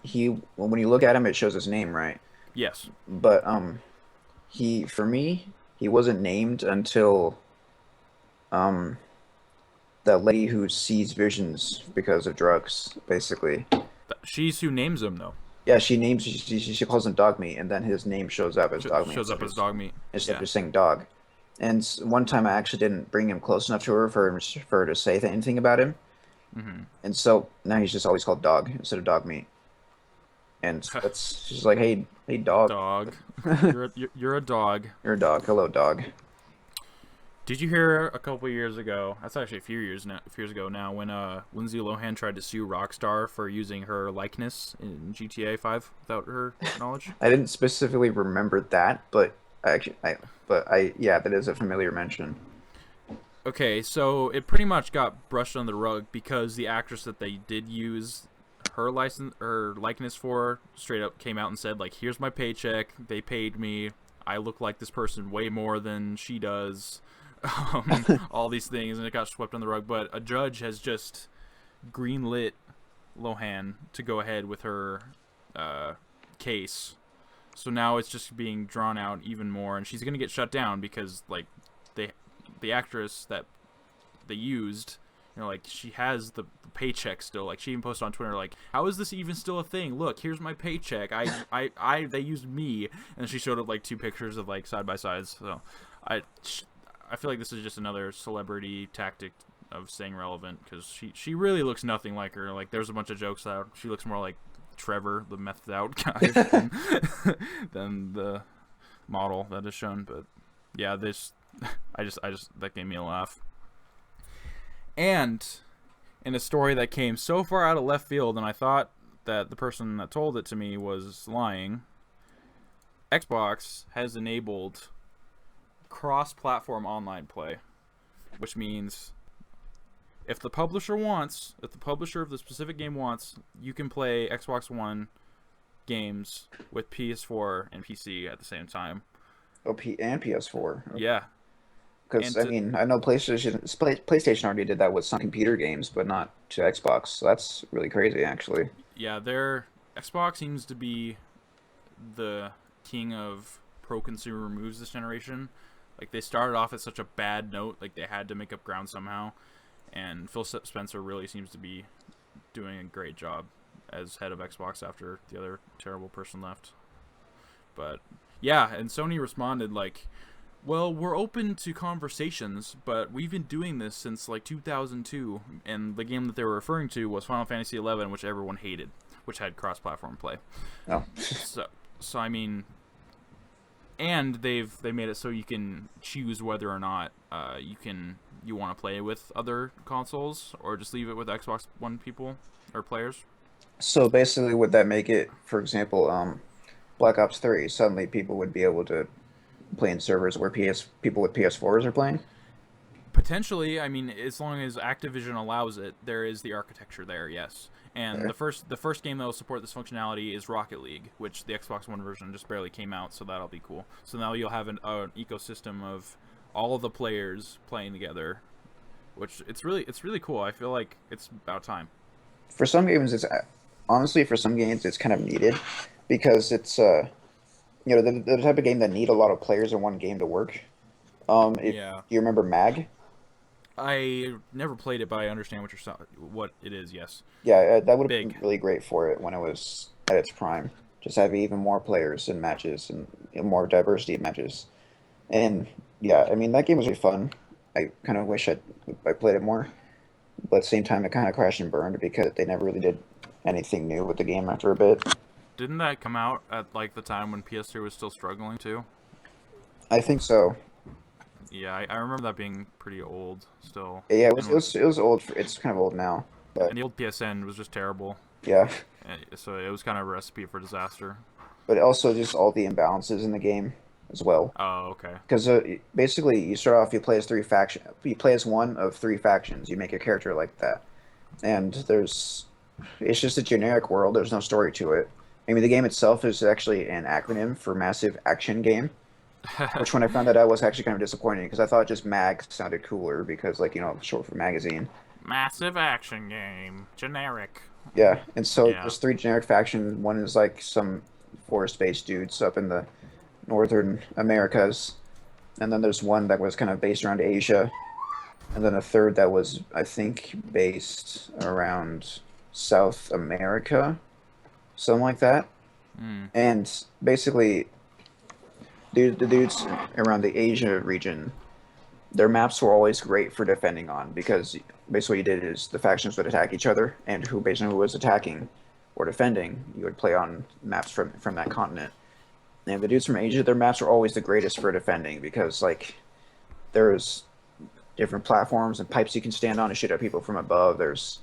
you look at him, it shows his name, right? Yes. But for me, he wasn't named until that lady who sees visions because of drugs, basically. She's who names him, though. Yeah, she calls him dog meat, and then his name shows up as dog meat. Shows up as dog meat instead of just saying dog. And one time I actually didn't bring him close enough to her for her to say anything about him. Mm-hmm. And so now he's just always called dog instead of dog meat. And that's she's like, hey dog. Dog. You're a dog. You're a dog. Hello, dog. Did you hear a couple years ago? That's actually a few years ago now. When Lindsay Lohan tried to sue Rockstar for using her likeness in GTA 5 without her knowledge. I didn't specifically remember that, but yeah, that is a familiar mention. Okay, so it pretty much got brushed under the rug because the actress that they did use her likeness for straight up came out and said, like, here's my paycheck, they paid me, I look like this person way more than she does, all these things, and it got swept under the rug. But a judge has just greenlit Lohan to go ahead with her case, so now it's just being drawn out even more, and she's gonna get shut down because like the actress that they used, like, she has the paycheck still. Like, she even posted on Twitter, like, how is this even still a thing? Look, here's my paycheck. They used me, and she showed up like 2 pictures of like side by sides. So I feel like this is just another celebrity tactic of staying relevant, because she really looks nothing like her. Like, there's a bunch of jokes that she looks more like Trevor, the methed out guy, than the model that is shown. But yeah, I just that gave me a laugh. And in a story that came so far out of left field, and I thought that the person that told it to me was lying, Xbox has enabled cross-platform online play, which means if the publisher of the specific game wants, you can play Xbox One games with PS4 and PC at the same time. Oh, and PS4. Yeah. Because, I mean, I know PlayStation already did that with some computer games, but not to Xbox. So that's really crazy, actually. Yeah, Xbox seems to be the king of pro-consumer moves this generation. Like, they started off at such a bad note, like they had to make up ground somehow. And Phil Spencer really seems to be doing a great job as head of Xbox after the other terrible person left. But yeah, and Sony responded like, well, we're open to conversations, but we've been doing this since like 2002, and the game that they were referring to was Final Fantasy XI, which everyone hated, which had cross-platform play. Oh. So I mean, and they made it so you can choose whether or not you want to play with other consoles or just leave it with Xbox One people or players. So basically, would that make it, for example, Black Ops 3, suddenly people would be able to play in servers where people with PS4s are playing? Potentially, I mean, as long as Activision allows it, there is the architecture there, yes. And Okay. the first game that will support this functionality is Rocket League, which the Xbox One version just barely came out, so that'll be cool. So now you'll have an ecosystem of all of the players playing together, which it's really cool. I feel like it's about time. For some games, it's honestly for some games it's kind of needed because it's the type of game that need a lot of players in one game to work. If Yeah, you remember Mag, I never played it, but I understand what it is. Yes, yeah, that would have been big. really great for it when it was at its prime. Just have even more players in matches and more diversity of matches. And yeah, I mean that game was really fun. I kind of wish I played it more, but at the same time it kind of crashed and burned because they never really did anything new with the game after a bit. Didn't that come out at like the time when PS3 was still struggling too? I think so. Yeah, I remember that being pretty old still, Yeah, it was and it was it was old. It's kind of old now, but and the old PSN was just terrible. yeah. So it was kind of a recipe for disaster. But also just all the imbalances in the game as well. Oh, okay. Because basically, you start off, you play as one of three factions. You make a character like that, and it's just a generic world. There's no story to it. I mean, the game itself is actually an acronym for Massive Action Game, which when I found that out was actually kind of disappointing because I thought just MAG sounded cooler because like short for magazine. Massive action game, generic. Yeah, and so Yeah. there's three generic factions. One is like some forest-based dudes up in the northern Americas, and then there's one that was kind of based around Asia, and then a third that was, I think, based around South America, something like that. Mm. And basically, the dudes around the Asia region, their maps were always great for defending on because basically what you did is the factions would attack each other, and who was attacking or defending, you would play on maps from that continent. And the dudes from Asia, their maps were always the greatest for defending because like there's different platforms and pipes you can stand on to shoot at people from above. There's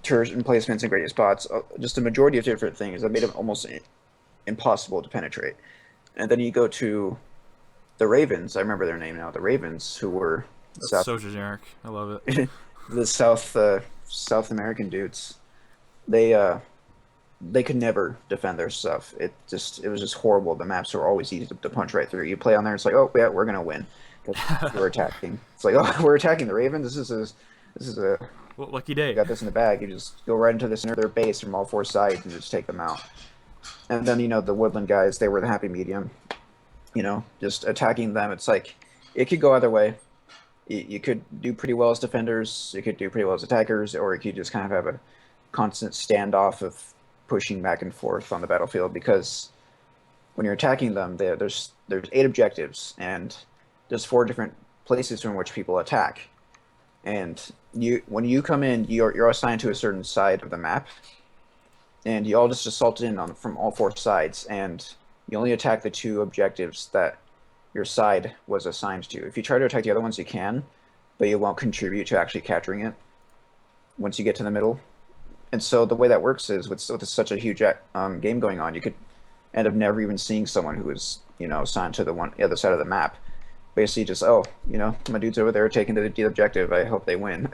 turret emplacements and great spots. Just a majority of different things that made them almost impossible to penetrate. And then you go to the Ravens. I remember their name now. The Ravens, who were That's South, so generic. I love it. the South American dudes. They they could never defend their stuff. It was just horrible. The maps were always easy to punch right through. You play on there, it's like, oh yeah, we're gonna win because we're attacking. It's like, oh, we're attacking the Ravens. This is a Well, lucky we day. got this in the bag. You just go right into the center of their base from all four sides and just take them out. And then the Woodland guys, they were the happy medium. Just attacking them. It's like it could go either way. You could do pretty well as defenders. You could do pretty well as attackers, or you could just kind of have a constant standoff of pushing back and forth on the battlefield because when you're attacking them, there's eight objectives and there's four different places from which people attack. And when you come in, you're assigned to a certain side of the map, and you all just assault in on from all four sides, and you only attack the two objectives that your side was assigned to. If you try to attack the other ones, you can, but you won't contribute to actually capturing it once you get to the middle. And so the way that works is with such a huge game going on, you could end up never even seeing someone who is assigned to the other side of the map. Basically, just my dude's over there taking the objective. I hope they win.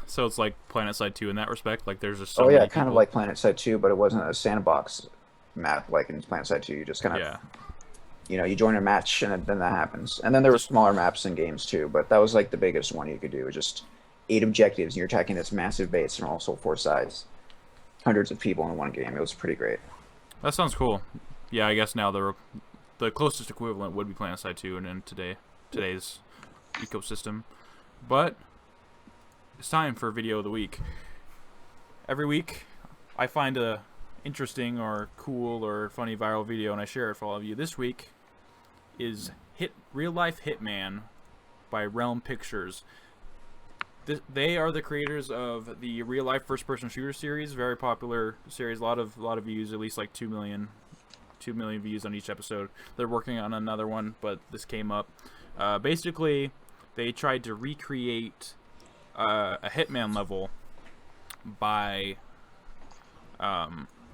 So it's like Planet Side 2 in that respect. Like there's just so Oh yeah, many kind of people. like Planet Side 2, but it wasn't a sandbox map like in Planet Side 2. You just kind of Yeah. you join a match and then that happens. And then there were Just smaller maps in games too, but that was like the biggest one you could do. Just eight objectives, and you're attacking this massive base from also four sides. Hundreds of people in one game. It was pretty great. that sounds cool. Yeah, I guess now the closest equivalent would be Planet Side 2 and in today's ecosystem. But it's time for video of the week. Every week, I find a interesting or cool or funny viral video and I share it for all of you. This week is Real Life Hitman by Realm Pictures. They are the creators of the real life first person shooter series, very popular series. A lot of views, at least like 2 million views on each episode. They're working on another one, but this came up. Basically, they tried to recreate a Hitman level by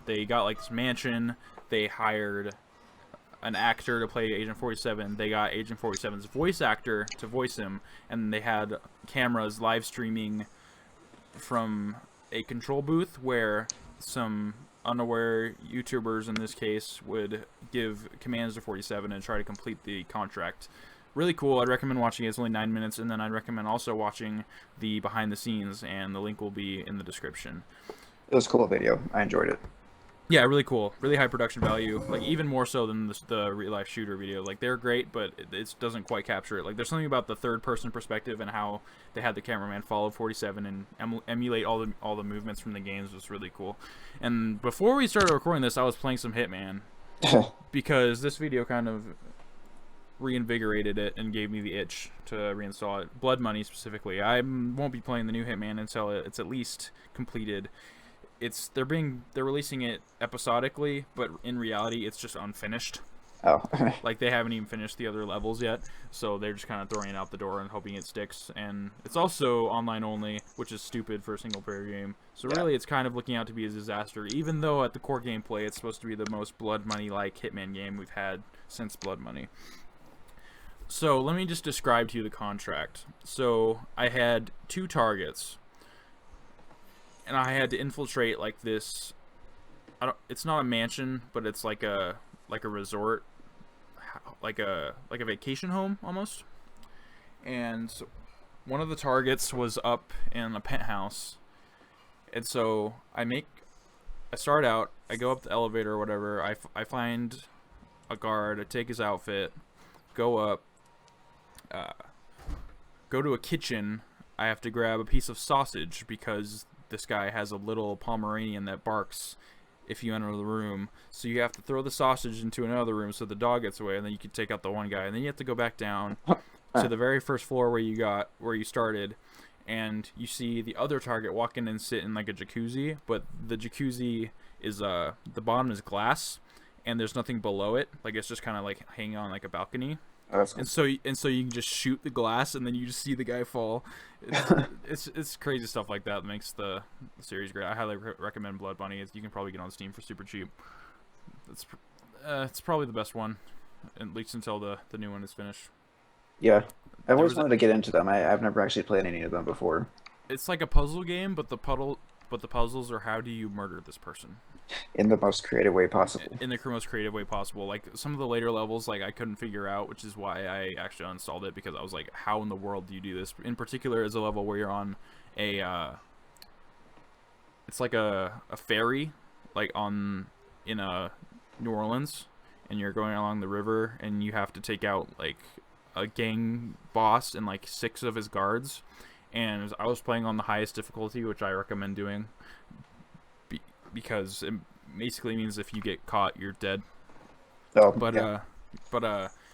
They got like this mansion. They hired an actor to play Agent 47. They got Agent 47's voice actor to voice him, and they had cameras live streaming from a control booth where some unaware YouTubers in this case would give commands to 47 and try to complete the contract. Really cool. I'd recommend watching it. It's only 9 minutes, and then I'd recommend also watching the behind the scenes, and the link will be in the description. It was a cool video. I enjoyed it. Yeah, really cool. Really high production value. Like, even more so than the real-life shooter video. Like, they're great, but it doesn't quite capture it. Like, there's something about the third-person perspective and how they had the cameraman follow 47 and emulate all the movements from the games was really cool. And before we started recording this, I was playing some Hitman. Because this video kind of reinvigorated it and gave me the itch to reinstall it. Blood Money, specifically. I won't be playing the new Hitman until it's at least completed. They're releasing it episodically, but in reality, it's just unfinished. Oh. Like, they haven't even finished the other levels yet, so they're just kind of throwing it out the door and hoping it sticks. And it's also online only, which is stupid for a single-player game. So really, it's kind of looking out to be a disaster, even though at the core gameplay, it's supposed to be the most Blood Money-like Hitman game we've had since Blood Money. So let me just describe to you the contract. So I had 2 targets, and I had to infiltrate like this. It's not a mansion, but it's like a resort, like a vacation home almost. And so one of the targets was up in a penthouse, and so I start out. I go up the elevator or whatever. I find a guard. I take his outfit, go up. Go to a kitchen. I have to grab a piece of sausage because this guy has a little Pomeranian that barks if you enter the room. So you have to throw the sausage into another room so the dog gets away, and then you can take out the one guy, and then you have to go back down to the very first floor where you started, and you see the other target walk in and sit in like a jacuzzi, but the jacuzzi is the bottom is glass, and there's nothing below it. Like, it's just kind of like hanging on like a balcony. And so you can just shoot the glass, and then you just see the guy fall. It's crazy stuff like that makes the series great. I highly recommend Blood Bunny. You can probably get on Steam for super cheap. It's probably the best one, at least until the new one is finished. Yeah, I've always wanted to get into them. I've never actually played any of them before. It's like a puzzle game, but the puzzles are how do you murder this person in the most creative way possible. In the most creative way possible. Like, some of the later levels, like, I couldn't figure out, which is why I actually uninstalled it, because I was like, how in the world do you do this? In particular, is a level where you're on it's like a ferry, like in New Orleans, and you're going along the river, and you have to take out like a gang boss and like 6 of his guards. And I was playing on the highest difficulty, which I recommend doing, because it basically means if you get caught, you're dead. Oh,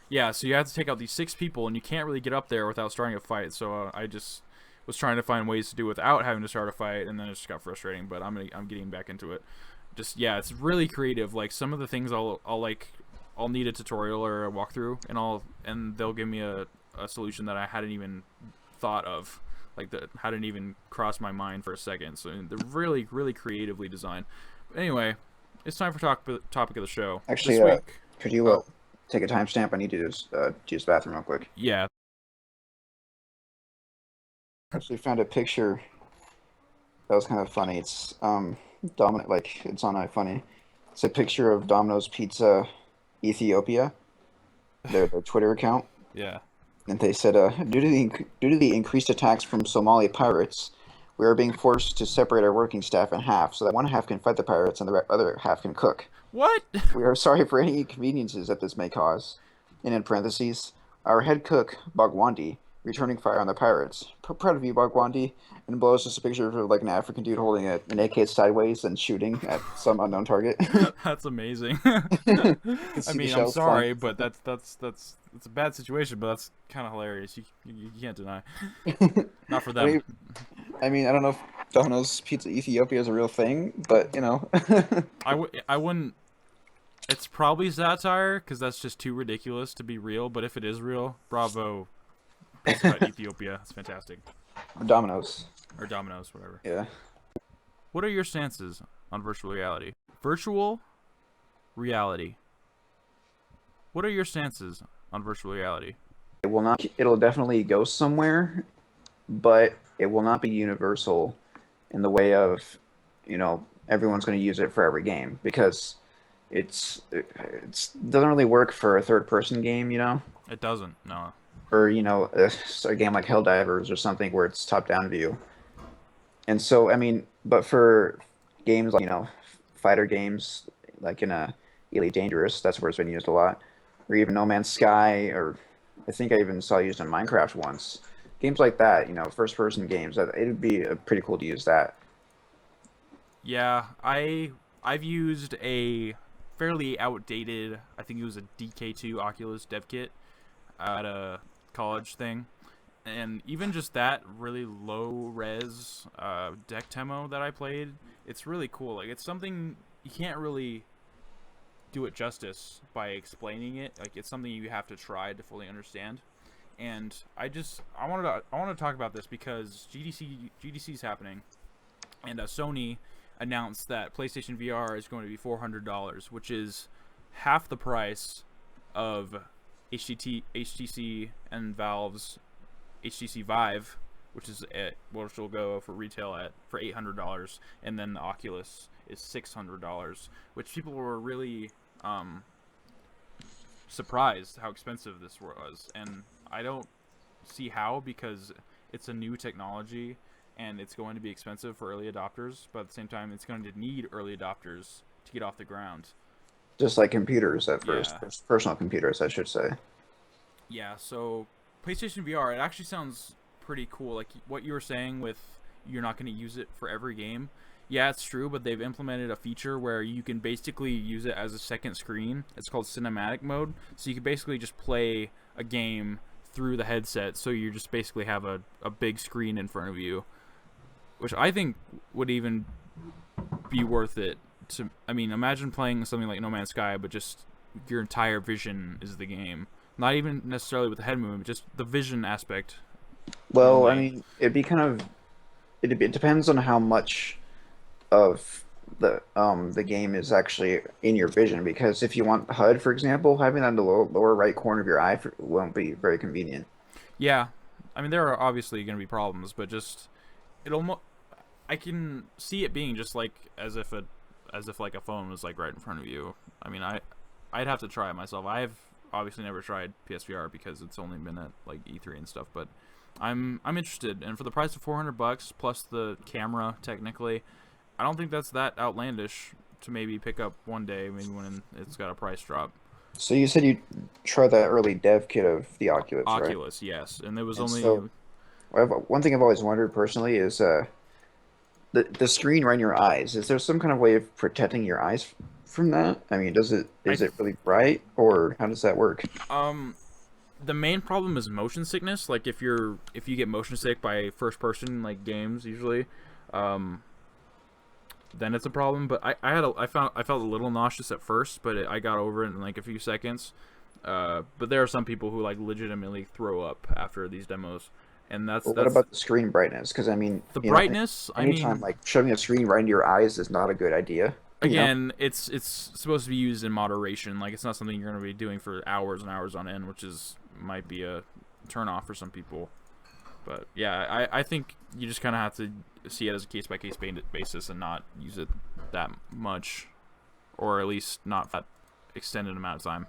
yeah. So you have to take out these 6 people, and you can't really get up there without starting a fight. So I just was trying to find ways to do it without having to start a fight, and then it just got frustrating. But I'm getting back into it. It's really creative. Like, some of the things I'll need a tutorial or a walkthrough, and they'll give me a solution that I hadn't even thought of. Like, that hadn't even crossed my mind for a second. So they're really, really creatively designed. But anyway, it's time for topic of the show. Actually, this week, could you take a timestamp? I need to use the bathroom real quick. Yeah. I actually found a picture that was kind of funny. It's Dominic, like, it's on iFunny. It's a picture of Domino's Pizza Ethiopia, their Twitter account. Yeah. And they said, due to the increased attacks from Somali pirates, we are being forced to separate our working staff in half so that one half can fight the pirates and the other half can cook. What? We are sorry for any inconveniences that this may cause. And in parentheses, our head cook, Bagwandi, returning fire on the pirates. Proud of you, Bagwandi. And blows just a picture of like an African dude holding an AK sideways and shooting at some unknown target. That's amazing. I mean, I'm sorry, but that's it's a bad situation, but that's kind of hilarious. You can't deny. Not for them. I mean, I don't know if Domino's Pizza Ethiopia is a real thing, but you know. I wouldn't. It's probably satire because that's just too ridiculous to be real. But if it is real, bravo. It's about Ethiopia. It's fantastic. Domino's. Or Domino's, whatever. Yeah. What are your stances on virtual reality? Virtual reality. What are your stances on virtual reality? It will not. It'll definitely go somewhere, but it will not be universal in the way of, everyone's going to use it for every game because it's doesn't really work for a third person game, It doesn't. No. or a game like Helldivers or something where it's top down view. And so, I mean, but for games like, fighter games like in a Elite Dangerous, that's where it's been used a lot, or even No Man's Sky, or I think I even saw it used in Minecraft once. Games like that, first person games, it'd be pretty cool to use that. Yeah, I've used a fairly outdated, I think it was a DK2 Oculus dev kit at a college thing, and even just that really low res deck demo that I played, it's really cool. Like it's something you can't really do it justice by explaining it. Like it's something you have to try to fully understand. And I wanted to talk about this because GDC is happening, and Sony announced that PlayStation VR is going to be $400, which is half the price of HTC and Valve's HTC Vive, which will go for retail for $800, and then the Oculus is $600, which people were really surprised how expensive this was, and I don't see how, because it's a new technology and it's going to be expensive for early adopters, but at the same time it's going to need early adopters to get off the ground. Just like computers at first, Yeah. personal computers, I should say. Yeah, so PlayStation VR, it actually sounds pretty cool. Like what you were saying with you're not going to use it for every game. Yeah, it's true, but they've implemented a feature where you can basically use it as a second screen. It's called cinematic mode. So you can basically just play a game through the headset. So you just basically have a big screen in front of you, which I think would even be worth it. I mean, imagine playing something like No Man's Sky, but just your entire vision is the game. Not even necessarily with the head movement, just the vision aspect Well, I only. mean, it depends on how much of the game is actually in your vision. Because if you want HUD, for example, having that in the lower right corner of your eye won't be very convenient. Yeah, I mean there are obviously going to be problems, but just it'll. I can see it being just like as if like a phone was like right in front of you. I mean I'd have to try it myself. I've obviously never tried PSVR because it's only been at like E3 and stuff, but I'm interested. And for the price of $400 plus the camera, technically, I don't think that's that outlandish to maybe pick up one day, maybe when it's got a price drop. So you said you tried that early dev kit of the Oculus, right? Oculus, yes, and there was And only. so one thing I've always wondered personally is the screen right in your eyes. Is there some kind of way of protecting your eyes from that? I mean, I is it really bright, or how does that work? um the main problem is motion sickness. Like if you get motion sick by first person like games usually, um, then it's a problem. But I felt a little nauseous at first, but I got over it in like a few seconds. But there are some people who like legitimately throw up after these demos, and But what that's about the screen brightness? Because I mean, the brightness. I anytime mean, like shoving a screen right into your eyes is not a good idea. You know, again, it's supposed to be used in moderation. Like it's not something you're going to be doing for hours and hours on end, which is might be a turn off for some people. But yeah, I think you just kind of have to see it as a case by case basis and not use it that much, or at least not that extended amount of time.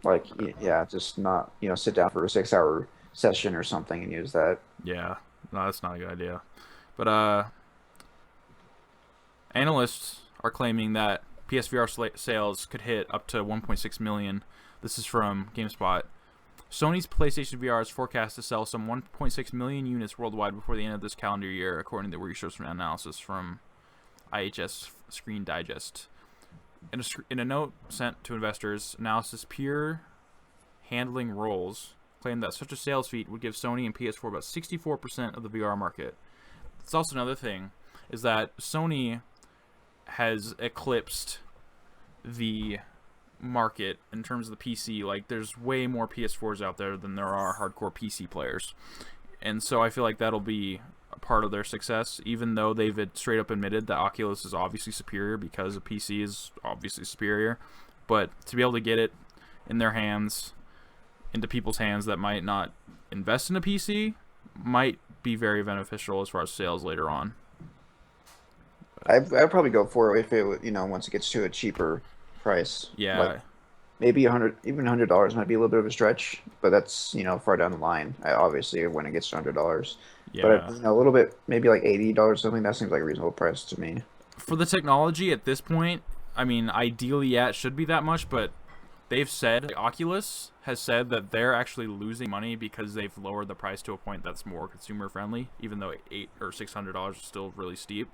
like yeah, just not sit down for a 6 hour session or something and use that. Yeah, no, that's not a good idea. But analysts are claiming that PSVR sales could hit up to 1.6 million. This is from GameSpot. Sony's PlayStation VR is forecast to sell some 1.6 million units worldwide before the end of this calendar year, according to research and analysis from IHS Screen Digest. In a note sent to investors, analysis Pure Handling Rolls claimed that such a sales feat would give Sony and PS4 about 64% of the VR market. It's also another thing, is that Sony has eclipsed the market in terms of the PC. Like there's way more PS4s out there than there are hardcore PC players, and so I feel like that'll be a part of their success, even though they've straight up admitted that Oculus is obviously superior because a PC is obviously superior. But to be able to get it in their hands, into people's hands that might not invest in a PC, might be very beneficial as far as sales later on. I'd probably go for it if once it gets to a cheaper price. Like Yeah, maybe $100 might be a little bit of a stretch, but that's far down the line. Obviously, when it gets to $100, but yeah. a little bit, maybe like $80 or something. That seems like a reasonable price to me. For the technology at this point, I mean, ideally, yeah, it should be that much, but they've said, like, Oculus has said that they're actually losing money because they've lowered the price to a point that's more consumer friendly, even though $800 or $600 is still really steep.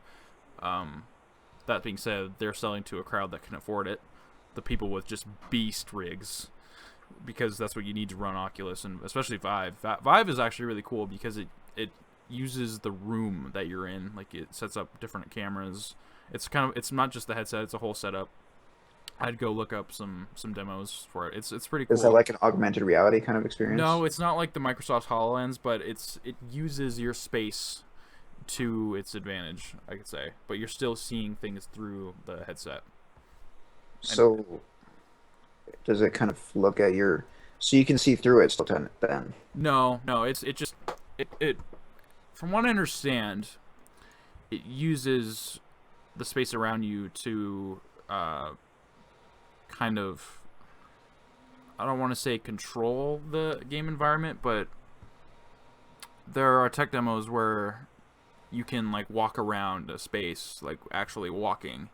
That being said, they're selling to a crowd that can afford it, the people with just beast rigs, because that's what you need to run Oculus, and especially Vive. Vive is actually really cool because it uses the room that you're in. Like, it sets up different cameras. It's not just the headset; it's a whole setup. I'd go look up some demos for it. It's pretty Is that cool. like an augmented reality kind of experience? No, it's not like the Microsoft HoloLens, but it uses your space to its advantage, I could say. But you're still seeing things through the headset. And So does it kind of look at so you can see through it still then? no, it from what I understand, it uses the space around you to kind of, I don't want to say control the game environment, but there are tech demos where you can like walk around a space, like actually walking.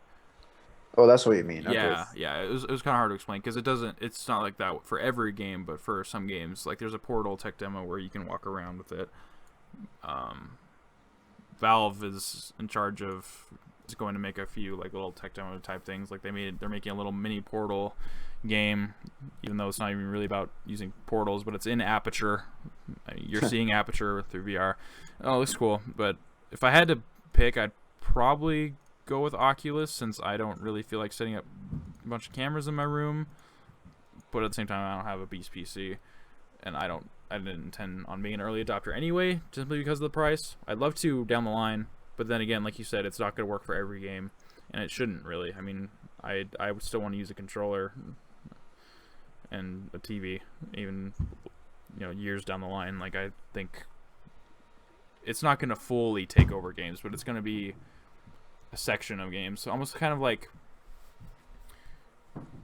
Oh, that's what you mean. Okay. Yeah. It was kind of hard to explain because it's not like that for every game, but for some games, like there's a Portal tech demo where you can walk around with it. Valve is in charge of is going to make a few like little tech demo type things. Like they're making a little mini Portal game, even though it's not even really about using portals, but it's in Aperture. You're seeing Aperture through VR. Oh, it looks cool. But if I had to pick, I'd probably go with Oculus since I don't really feel like setting up a bunch of cameras in my room. But at the same time, I don't have a beast PC, and I didn't intend on being an early adopter anyway, simply because of the price. I'd love to down the line, but then again, like you said, it's not going to work for every game, and it shouldn't really. I mean, I would still want to use a controller and a TV, even years down the line. Like, I think it's not going to fully take over games, but it's going to be a section of games. So almost kind of like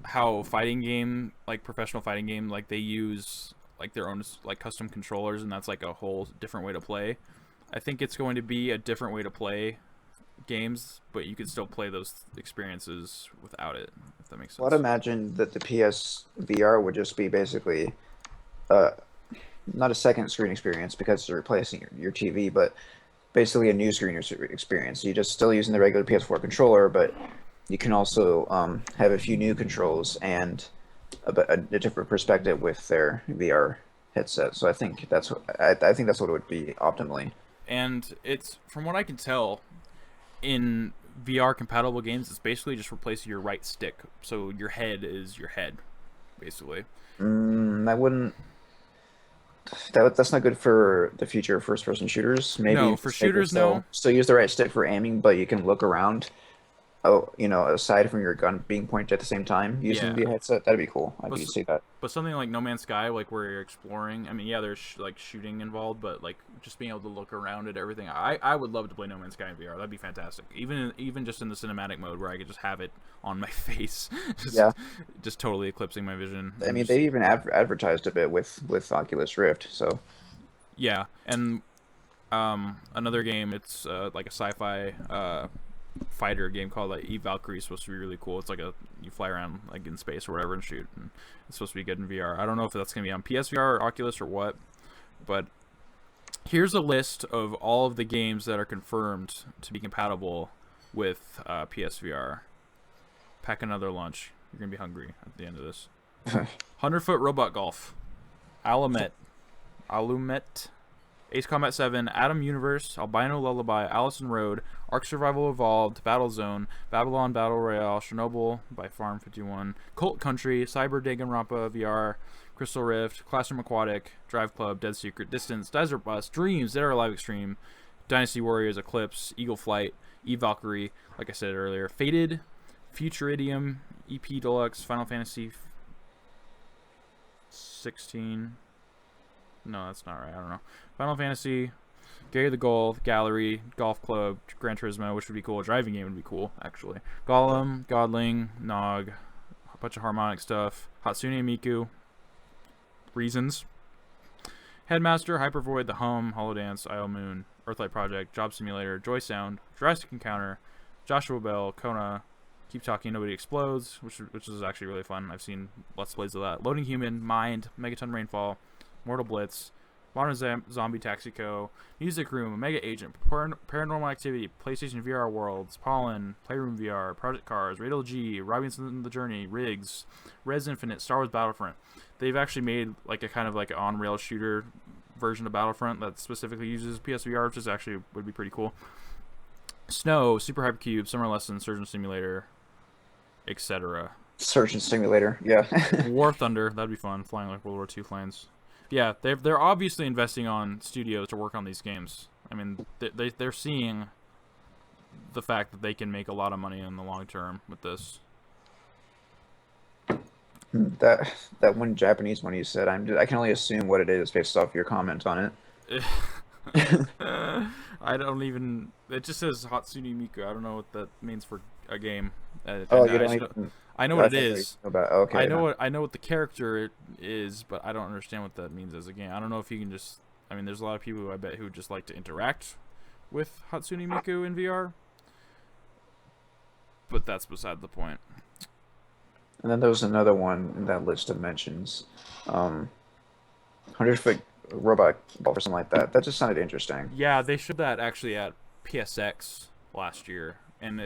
how professional fighting game, like they use like their own like custom controllers, and that's like a whole different way to play. I think it's going to be a different way to play games, but you can still play those experiences without it, if that makes Well, I'd sense. imagine that the PS VR would just be basically uh, not a second screen experience because it's replacing your TV, but basically a new screen experience. You're just still using the regular PS4 controller, but you can also have a few new controls and a different perspective with their VR headset. So I think that's what it would be optimally. And it's, from what I can tell, in VR compatible games, it's basically just replacing your right stick. So your head is your head, basically. I wouldn't. That's not good for the future of first-person shooters. Maybe No, you for just make it shooters, no. still use the right stick for aiming, but you can look around. Oh, aside from your gun being pointed at the same time using Yeah. the headset, that'd be cool. I But could see that. but something like No Man's Sky, like where you're exploring. I mean, yeah, there's like shooting involved, but like just being able to look around at everything. I would love to play No Man's Sky in VR. That'd be fantastic. Even just in the cinematic mode where I could just have it on my face, just Yeah, just totally eclipsing my vision. I And mean just, they even advertised a bit with Oculus Rift. So yeah, and another game. It's like a sci-fi fighter game called like Eve Valkyrie is supposed to be really cool. It's like you fly around like in space or whatever and shoot, and it's supposed to be good in VR. I don't know if that's gonna be on PSVR or Oculus or what, but here's a list of all of the games that are confirmed to be compatible with PSVR. Pack another lunch. You're gonna be hungry at the end of this. 100-foot robot golf. Alumet, Ace Combat 7, Atom Universe, Albino Lullaby, Allison Road, Ark Survival Evolved, Battlezone, Babylon Battle Royale, Chernobyl by Farm 51, Cult Country, Cyber Danganronpa VR, Crystal Rift, Classroom Aquatic, Drive Club, Dead Secret, Distance, Desert Bus, Dreams, Dead or Alive Extreme, Dynasty Warriors, Eclipse, Eagle Flight, Eve Valkyrie, like I said earlier, Fated, Futuridium, EP Deluxe, Final Fantasy 16. No, that's not right. I don't know. Final Fantasy, Gary the Golf, Gallery, Golf Club, Gran Turismo, which would be cool. A driving game would be cool, actually. Golem, Godling, Nog, a bunch of harmonic stuff. Hatsune Miku, Reasons, Headmaster, Hypervoid, The Hum, Holodance, IO Moon, Earthlight Project, Job Simulator, Joy Sound, Jurassic Encounter, Joshua Bell, Kona, Keep Talking, Nobody Explodes, which is actually really fun. I've seen Let's Plays of that. Loading Human, Mind, Megaton Rainfall, Mortal Blitz, Modern Zombie Taxi Co., Music Room, Omega Agent, Paranormal Activity, PlayStation VR Worlds, Pollen, Playroom VR, Project Cars, Radial G, Robinson the Journey, Riggs, Res Infinite, Star Wars Battlefront. They've actually made like a kind of like an on-rail shooter version of Battlefront that specifically uses PSVR, which is actually would be pretty cool. Snow, Super Hypercube, Summer Lesson, Surgeon Simulator, etc. Surgeon Simulator, yeah. War Thunder, that'd be fun, flying like World War II planes. Yeah, they're obviously investing on studios to work on these games. I mean, they're seeing the fact that they can make a lot of money in the long term with this. That one Japanese one you said, I can only assume what it is based off your comment on it. I don't even. It just says Hatsune Miku. I don't know what that means for a game. Oh, you don't even. I know what it is. Okay. I know what the character is, but I don't understand what that means as a game. I don't know if you can just. I mean, there's a lot of people who I bet who just like to interact with Hatsune Miku in VR, but that's beside the point. And then there was another one in that list of mentions, 100-foot robot golf or something like that. That just sounded interesting. Yeah, they showed that actually at PSX last year, and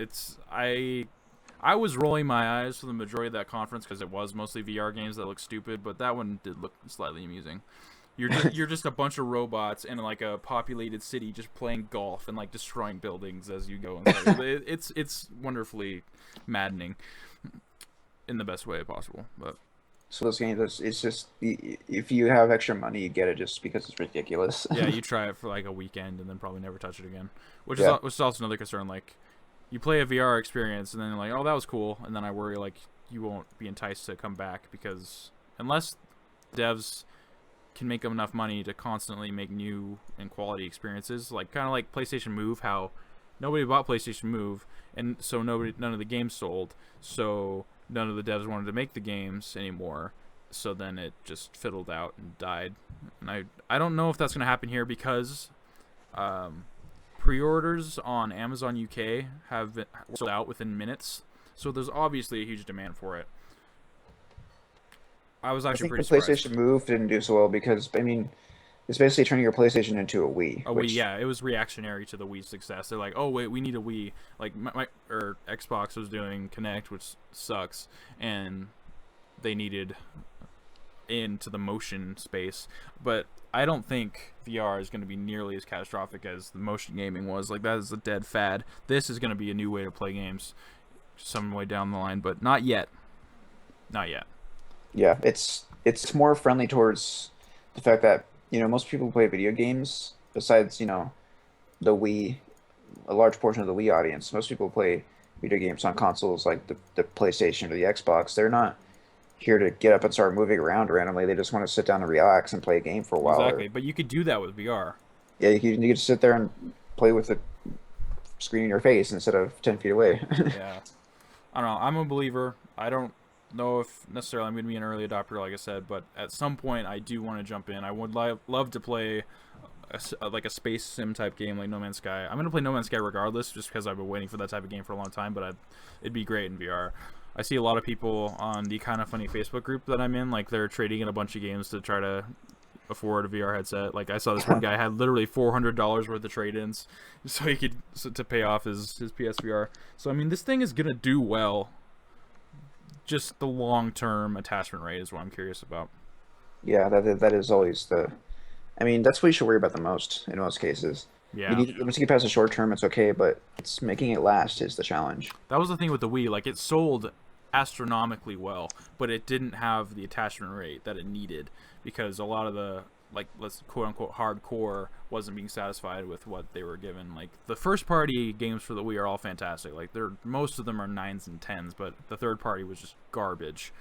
I was rolling my eyes for the majority of that conference because it was mostly VR games that looked stupid, but that one did look slightly amusing. You're just a bunch of robots in like a populated city just playing golf and like destroying buildings as you go. It's wonderfully maddening in the best way possible. But So those games, it's just if you have extra money, you get it just because it's ridiculous. yeah, you try it for like a weekend and then probably never touch it again, which Yeah. is also another concern. Like, you play a VR experience and then you're like, oh, that was cool, and then I worry like you won't be enticed to come back because unless devs can make enough money to constantly make new and quality experiences, like kind of like PlayStation Move, how nobody bought PlayStation Move, and so none of the games sold, so none of the devs wanted to make the games anymore, so then it just fiddled out and died. And I don't know if that's going to happen here because pre-orders on Amazon UK have been sold out within minutes, so there's obviously a huge demand for it. I was I actually think the pretty surprised. PlayStation Move didn't do so well because I mean, it's basically turning your PlayStation into a Wii. Oh, Which, yeah, it was reactionary to the Wii's success. They're like, oh wait, we need a Wii. Like or Xbox was doing Kinect, which sucks, and they needed into the motion space. But I don't think VR is going to be nearly as catastrophic as the motion gaming was. Like, that is a dead fad. This is going to be a new way to play games some way down the line, but not yet. Not yet. yeah, it's more friendly towards the fact that most people play video games. Besides the Wii, a large portion of the Wii audience, most people play video games on consoles like the PlayStation or the Xbox. They're not here to get up and start moving around randomly. They just want to sit down and relax and play a game for a while. Exactly, but you could do that with VR. Yeah, you can just sit there and play with the screen in your face instead of 10 feet away. Yeah. I don't know. I'm a believer. I don't know if necessarily I'm going to be an early adopter, like I said, but at some point I do want to jump in. I would love to play like a space sim type game like No Man's Sky. I'm going to play No Man's Sky regardless, just because I've been waiting for that type of game for a long time, but it'd be great in VR. I see a lot of people on the Kind of Funny Facebook group that I'm in, like they're trading in a bunch of games to try to afford a VR headset. Like, I saw this one guy had literally $400 worth of trade-ins so he could to pay off his PSVR. So I mean, this thing is gonna do well. Just the long-term attachment rate is what I'm curious about. Yeah, that is always the. I mean, that's what you should worry about the most in most cases. Yeah, Once you get past the short term, it's okay, but it's making it last is the challenge. that was the thing with the Wii. Like, it sold astronomically well, but it didn't have the attachment rate that it needed because a lot of the like, let's quote unquote hardcore, wasn't being satisfied with what they were given. Like, the first party games for the Wii are all fantastic. Like, most of them are 9s and 10s, but the third party was just garbage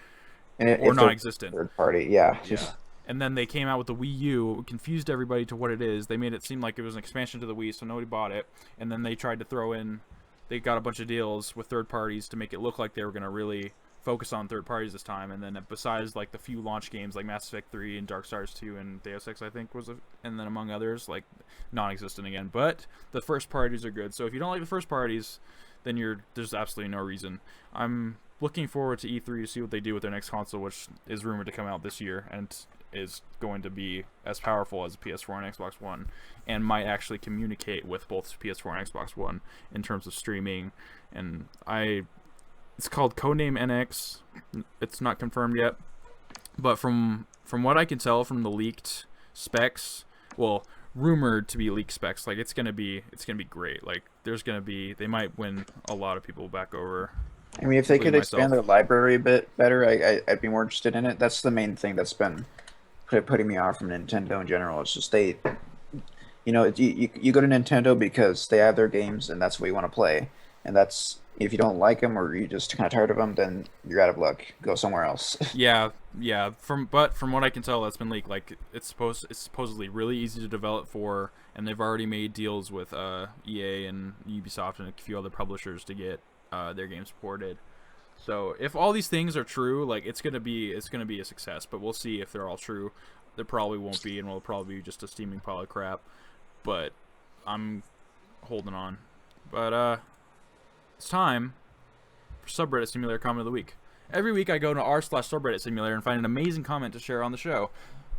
or non-existent. Third party, yeah. Yeah. And then they came out with the Wii U, confused everybody to what it is. They made it seem like it was an expansion to the Wii, so nobody bought it. And then they tried to throw in, they got a bunch of deals with third parties to make it look like they were going to really focus on third parties this time. And then besides like the few launch games like Mass Effect 3 and Darksiders 2 and Deus Ex, I think and then among others, like non-existent again. But the first parties are good. So if you don't like the first parties, then there's absolutely no reason. I'm looking forward to E3 to see what they do with their next console, which is rumored to come out this year and is going to be as powerful as the PS4 and Xbox One, and might actually communicate with both PS4 and Xbox One in terms of streaming. And it's called Codename NX. It's not confirmed yet, but from what I can tell from the leaked specs, well, rumored to be leaked specs, like it's gonna be great. Like they might win a lot of people back over. I mean, if they could expand their library a bit better, I'd be more interested in it. That's the main thing that's been putting me off from Nintendo in general. It's just you go to Nintendo because they have their games and that's what you want to play. And that's, if you don't like them or you're just kind of tired of them, then you're out of luck. Go somewhere else. Yeah. From what I can tell, that's been leaked. Like it's supposedly really easy to develop for, and they've already made deals with EA and Ubisoft and a few other publishers to get their games ported. So if all these things are true, like it's gonna be a success. But we'll see if they're all true. There probably won't be, and will probably be just a steaming pile of crap. But I'm holding on. But it's time for Subreddit Simulator Comment of the Week. Every week I go to r/subreddit simulator and find an amazing comment to share on the show.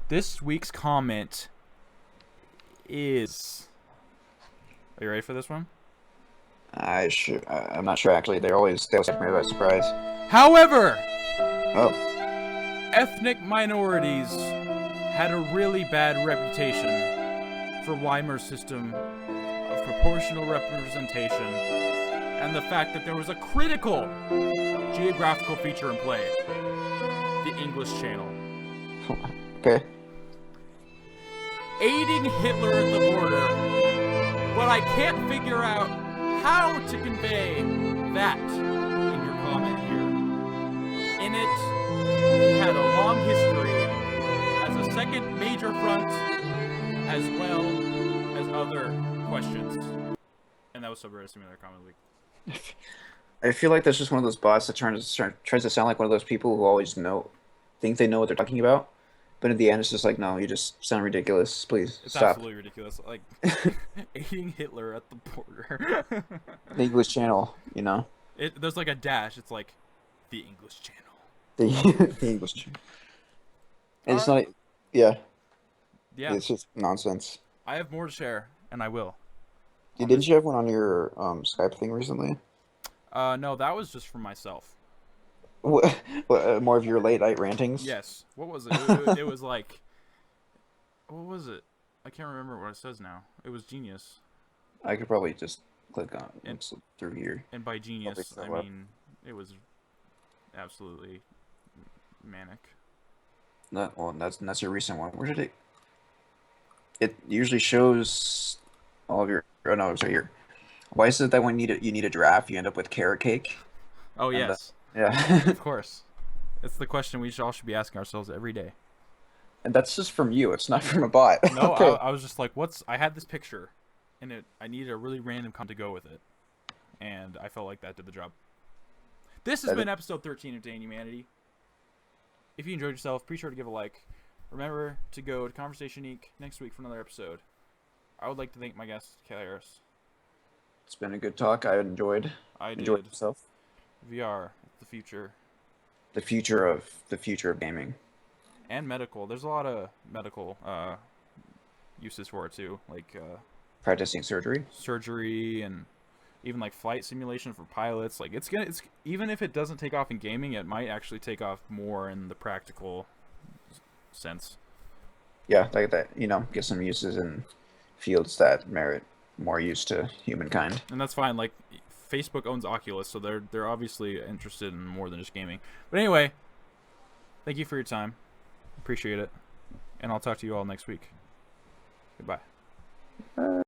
This week's comment is... Are you ready for this one? I'm not sure actually. They always take me by surprise. However, oh, ethnic minorities had a really bad reputation for Weimer's system of proportional representation, and the fact that there was a critical geographical feature in play: the English Channel. Okay. Aiding Hitler at the border, but I can't figure out how to convey that in your comment here. In it, he had a long history as a second major front, as well as other questions. And that was Subreddit Simulator Comment of the Week. I feel like that's just one of those bots that tries to sound like one of those people who always think they know what they're talking about, but in the end it's just like, no, you just sound ridiculous. Please it's stop. Absolutely ridiculous. Like aiding Hitler at the border. The English Channel, you know. There's like a dash. It's like the English Channel. The English Channel. And it's not. Yeah. Yeah. It's just nonsense. I have more to share, and I will. Didn't you have one on your Skype thing recently? No, that was just for myself. What, more of your late night rantings? Yes. What was it? It was like, what was it? I can't remember what it says now. It was genius. I could probably just click on it through here. And by genius, I mean it was absolutely manic. That's your recent one. Where did it? It usually shows all of your. Oh no, it's right here. Why is it that when you need a draft, you end up with carrot cake? Oh yes. Yeah. Of course. It's the question we all should be asking ourselves every day. And that's just from you. It's not from a bot. No, okay. I was just like, I had this picture, and I needed a really random comment to go with it, and I felt like that did the job. This has been episode 13 of Day in Humanity. If you enjoyed yourself, be sure to give a like. Remember to go to Conversation Eek next week for another episode. I would like to thank my guest, Kayla Harris. It's been a good talk. I enjoyed myself. VR, the future. The future of gaming. And medical. There's a lot of medical uses for it too, like practicing surgery and even like flight simulation for pilots. Like it's even if it doesn't take off in gaming, it might actually take off more in the practical sense. Yeah, like that, get some uses in fields that merit more use to humankind. And that's fine. Like Facebook owns Oculus, so they're obviously interested in more than just gaming. But anyway, thank you for your time. Appreciate it. and I'll talk to you all next week. Goodbye.